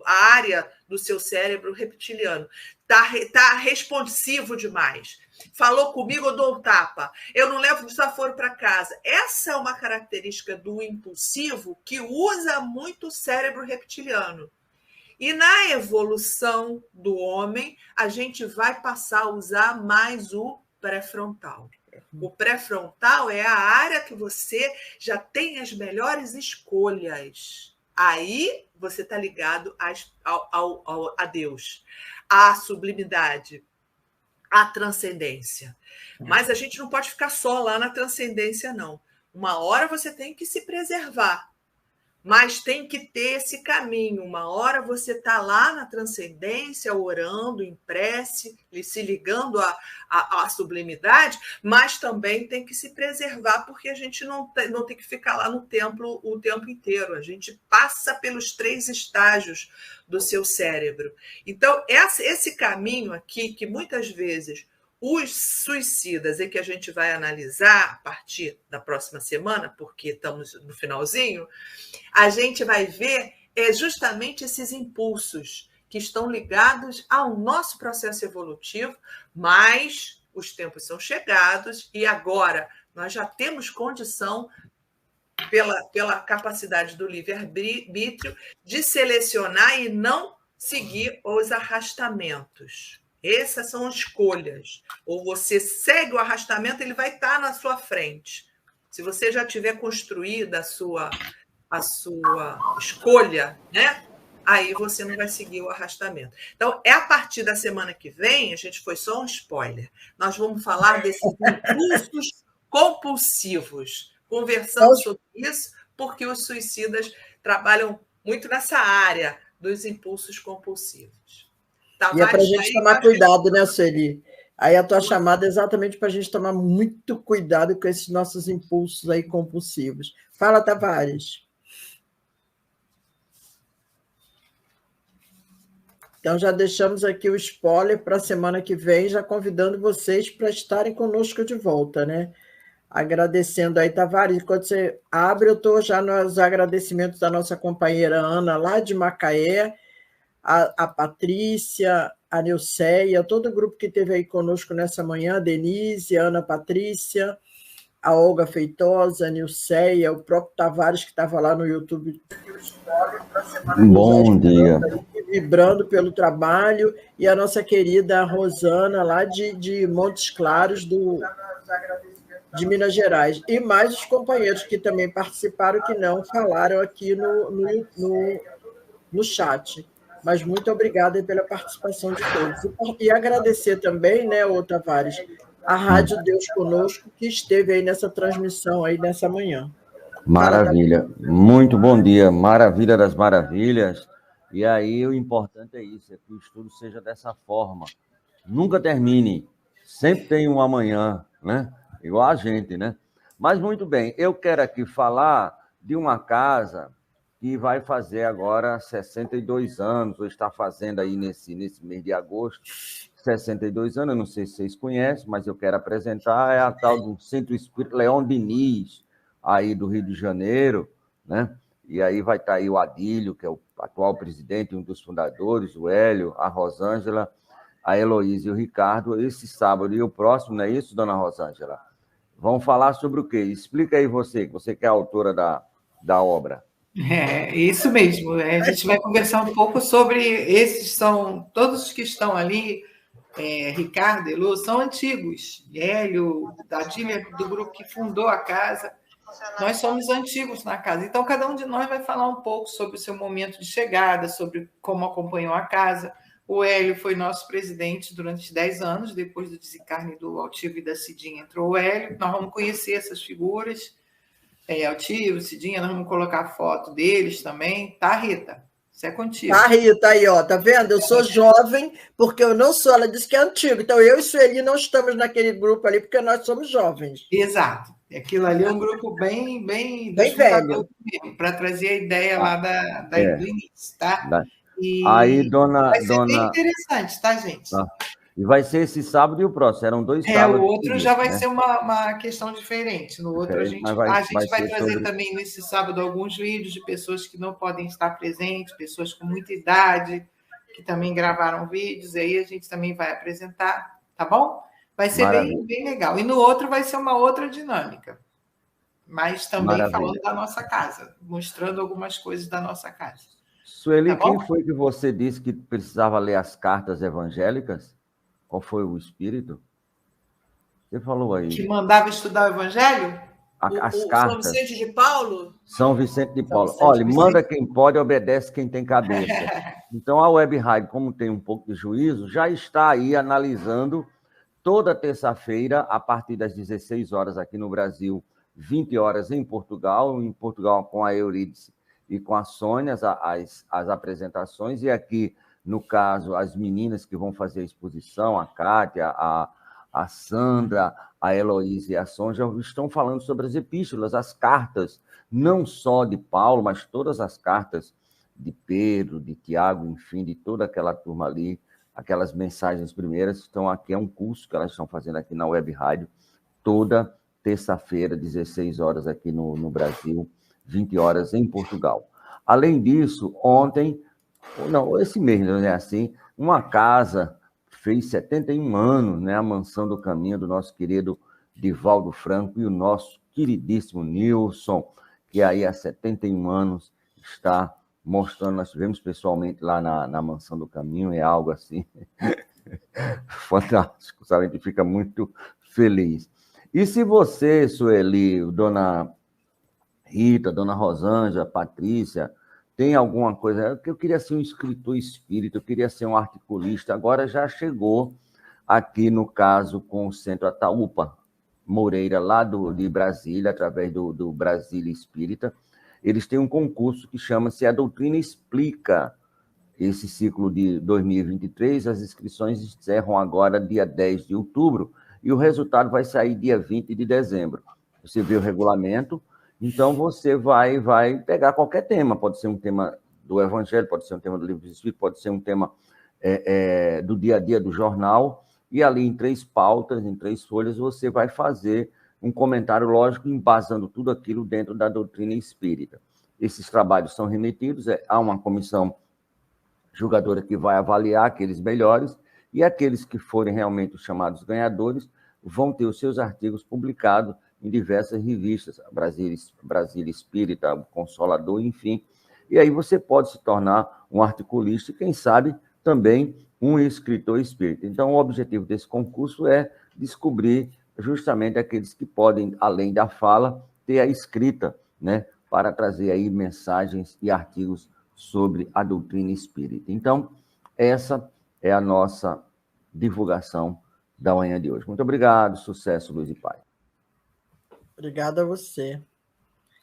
a área do seu cérebro reptiliano. Está responsivo demais. Falou comigo, eu dou um tapa. Eu não levo desaforo para casa. Essa é uma característica do impulsivo que usa muito o cérebro reptiliano. E na evolução do homem, a gente vai passar a usar mais o pré-frontal. O pré-frontal é a área que você já tem as melhores escolhas. Aí você está ligado a Deus, à sublimidade, à transcendência. Mas a gente não pode ficar só lá na transcendência, não. Uma hora você tem que se preservar, mas tem que ter esse caminho. Uma hora você está lá na transcendência, orando, em prece, se ligando à sublimidade, mas também tem que se preservar, porque a gente não tem que ficar lá no templo o tempo inteiro. A gente passa pelos 3 estágios do seu cérebro. Então, esse caminho aqui, que muitas vezes os suicidas, e que a gente vai analisar a partir da próxima semana, porque estamos no finalzinho, a gente vai ver justamente esses impulsos que estão ligados ao nosso processo evolutivo, mas os tempos são chegados e agora nós já temos condição, pela capacidade do livre-arbítrio, de selecionar e não seguir os arrastamentos. Essas são escolhas. Ou você segue o arrastamento, ele vai estar na sua frente. Se você já tiver construída a sua escolha, né? Aí você não vai seguir o arrastamento. Então, a partir da semana que vem, a gente foi só um spoiler. Nós vamos falar desses impulsos compulsivos, conversando sobre isso, porque os suicidas trabalham muito nessa área dos impulsos compulsivos. E é para a gente tomar cuidado, né, Sueli? Aí a tua chamada é exatamente para a gente tomar muito cuidado com esses nossos impulsos aí compulsivos. Fala, Tavares. Então, já deixamos aqui o spoiler para a semana que vem, já convidando vocês para estarem conosco de volta, né? Agradecendo aí, Tavares. Quando você abre, eu estou já nos agradecimentos da nossa companheira Ana, lá de Macaé, a Patrícia, a Nilceia, todo o grupo que esteve aí conosco nessa manhã, a Denise, a Ana Patrícia, a Olga Feitosa, a Nilceia, o próprio Tavares, que estava lá no YouTube. Bom dia. Vibrando pelo trabalho, e a nossa querida Rosana, lá de Montes Claros, de Minas Gerais. E mais os companheiros que também participaram, que não falaram aqui no chat. Mas muito obrigada pela participação de todos. E agradecer também, né, ô Tavares, a Rádio Deus Conosco, que esteve aí nessa transmissão aí nessa manhã. Maravilha. Muito bom dia. Maravilha das maravilhas. E aí o importante é isso, é que o estudo seja dessa forma. Nunca termine. Sempre tem um amanhã, né? Igual a gente, né? Mas muito bem, eu quero aqui falar de uma casa que vai fazer agora 62 anos, ou está fazendo aí nesse mês de agosto, 62 anos, eu não sei se vocês conhecem, mas eu quero apresentar, é a tal do Centro Espírita Leão Diniz, aí do Rio de Janeiro, né? E aí vai estar aí o Adílio, que é o atual presidente, um dos fundadores, o Hélio, a Rosângela, a Heloísa e o Ricardo, esse sábado e o próximo, não é isso, dona Rosângela? Vão falar sobre o quê? Explica aí você que é a autora da obra. É, isso mesmo. A gente vai conversar um pouco sobre todos os que estão ali, Ricardo, Elo, são antigos. Hélio, Adília, do grupo que fundou a casa, nós somos antigos na casa. Então, cada um de nós vai falar um pouco sobre o seu momento de chegada, sobre como acompanhou a casa. O Hélio foi nosso presidente durante 10 anos, depois do desencarne do Altivo e da Cidinha, entrou o Hélio. Nós vamos conhecer essas figuras. Altivo, Cidinha, nós vamos colocar a foto deles também. Tá, Rita? Isso é contigo. Tá, Rita, aí, ó, tá vendo? Eu sou jovem, porque eu não sou, ela disse que é antigo. Então, eu e Sueli não estamos naquele grupo ali, porque nós somos jovens. Exato. Aquilo ali é um grupo bem velho. Para trazer a ideia lá do início, tá? Aí, vai ser bem interessante, tá, gente? E vai ser esse sábado e o próximo. Eram 2 sábados. O outro já vai ser uma questão diferente. No outro, a gente vai trazer também nesse sábado alguns vídeos de pessoas que não podem estar presentes, pessoas com muita idade, que também gravaram vídeos, e aí a gente também vai apresentar, tá bom? Vai ser bem legal. E no outro vai ser uma outra dinâmica, mas também falando da nossa casa, mostrando algumas coisas da nossa casa. Sueli, quem foi que você disse que precisava ler as cartas evangélicas? Qual foi o espírito? Você falou aí. Que mandava estudar o Evangelho? As cartas. São Vicente de Paulo? São Vicente de Paulo. Olha, manda quem pode, obedece quem tem cabeça. Então, a Web Rádio, como tem um pouco de juízo, já está aí analisando toda terça-feira, a partir das 16 horas aqui no Brasil, 20 horas em Portugal com a Eurídice e com a Sônia, as apresentações, e aqui, no caso, as meninas que vão fazer a exposição, a Kátia, a Sandra, a Heloísa e a Sonja, estão falando sobre as epístolas, as cartas, não só de Paulo, mas todas as cartas de Pedro, de Tiago, enfim, de toda aquela turma ali, aquelas mensagens primeiras estão aqui, é um curso que elas estão fazendo aqui na Web Rádio, toda terça-feira, 16 horas aqui no Brasil, 20 horas em Portugal. Além disso, esse mês, não é assim, uma casa fez 71 anos, né, a Mansão do Caminho do nosso querido Divaldo Franco e o nosso queridíssimo Nilson, que aí há 71 anos está mostrando, nós tivemos pessoalmente lá na Mansão do Caminho, é algo assim fantástico, sabe? A gente fica muito feliz. E se você, Sueli, dona Rita, dona Rosângela, Patrícia, tem alguma coisa, eu queria ser um escritor espírita, eu queria ser um articulista, agora já chegou aqui, no caso, com o Centro Ataúpa Moreira, lá de Brasília, através do Brasília Espírita, eles têm um concurso que chama-se A Doutrina Explica. Esse ciclo de 2023, as inscrições encerram agora dia 10 de outubro, e o resultado vai sair dia 20 de dezembro. Você vê o regulamento, então você vai pegar qualquer tema, pode ser um tema do Evangelho, pode ser um tema do Livro dos Espíritos, pode ser um tema do dia a dia do jornal, e ali em 3 pautas, em 3 folhas, você vai fazer um comentário lógico, embasando tudo aquilo dentro da doutrina espírita. Esses trabalhos são remetidos, há uma comissão julgadora que vai avaliar aqueles melhores, e aqueles que forem realmente os chamados ganhadores vão ter os seus artigos publicados em diversas revistas, Brasília Espírita, Consolador, enfim. E aí você pode se tornar um articulista e, quem sabe, também um escritor espírita. Então, o objetivo desse concurso é descobrir justamente aqueles que podem, além da fala, ter a escrita, né, para trazer aí mensagens e artigos sobre a doutrina espírita. Então, essa é a nossa divulgação da manhã de hoje. Muito obrigado, sucesso, luz e paz. Obrigada a você.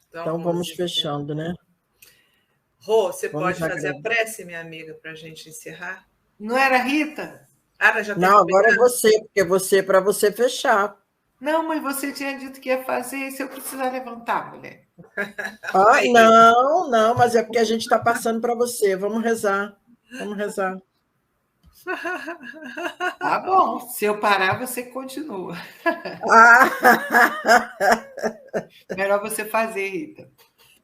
Então vamos fechando, né? Rô, você Vamos pode fazer a prece, minha amiga, para a gente encerrar? Não era a Rita? Não, agora é você, porque você para você fechar. Não, mas você tinha dito que ia fazer, e se eu precisar levantar, mulher? Ah, não, mas é porque a gente está passando para você. Vamos rezar. Vamos rezar. Tá bom, se eu parar, você continua. Melhor você fazer, Rita.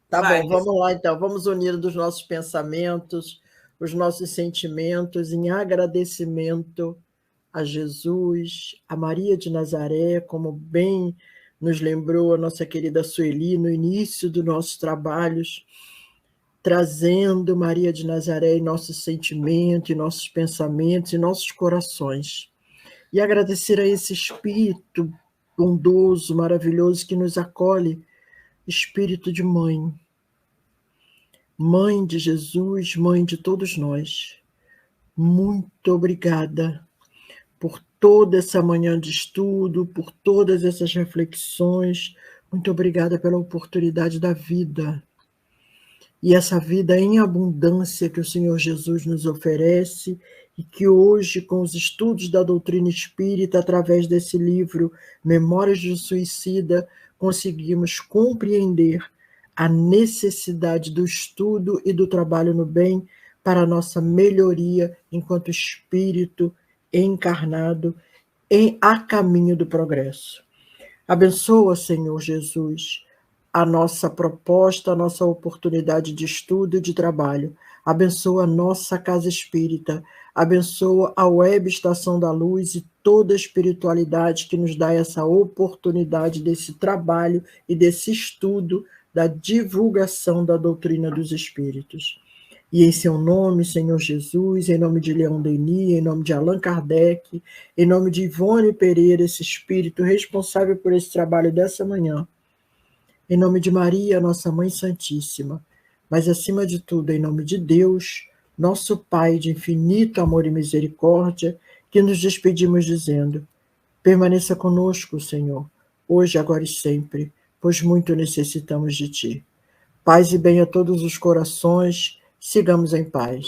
Tá bom, vamos lá então. Vamos unir dos nossos pensamentos, os nossos sentimentos em agradecimento a Jesus, a Maria de Nazaré, como bem nos lembrou a nossa querida Sueli no início dos nossos trabalhos, trazendo Maria de Nazaré em nossos sentimentos, em nossos pensamentos, em nossos corações. E agradecer a esse Espírito bondoso, maravilhoso, que nos acolhe, Espírito de mãe. Mãe de Jesus, mãe de todos nós. Muito obrigada por toda essa manhã de estudo, por todas essas reflexões. Muito obrigada pela oportunidade da vida. E essa vida em abundância que o Senhor Jesus nos oferece e que hoje, com os estudos da doutrina espírita, através desse livro, Memórias de um Suicida, conseguimos compreender a necessidade do estudo e do trabalho no bem para a nossa melhoria enquanto espírito encarnado a caminho do progresso. Abençoa, Senhor Jesus, a nossa proposta, a nossa oportunidade de estudo e de trabalho. Abençoa a nossa casa espírita, abençoa a Web Estação da Luz e toda a espiritualidade que nos dá essa oportunidade desse trabalho e desse estudo da divulgação da doutrina dos espíritos. E em seu nome, Senhor Jesus, em nome de Leon Denis, em nome de Allan Kardec, em nome de Ivone Pereira, esse espírito responsável por esse trabalho dessa manhã, em nome de Maria, nossa Mãe Santíssima, mas acima de tudo, em nome de Deus, nosso Pai de infinito amor e misericórdia, que nos despedimos dizendo: permaneça conosco, Senhor, hoje, agora e sempre, pois muito necessitamos de Ti. Paz e bem a todos os corações, sigamos em paz.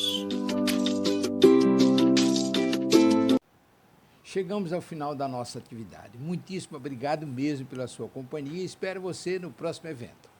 Chegamos ao final da nossa atividade. Muitíssimo obrigado mesmo pela sua companhia e espero você no próximo evento.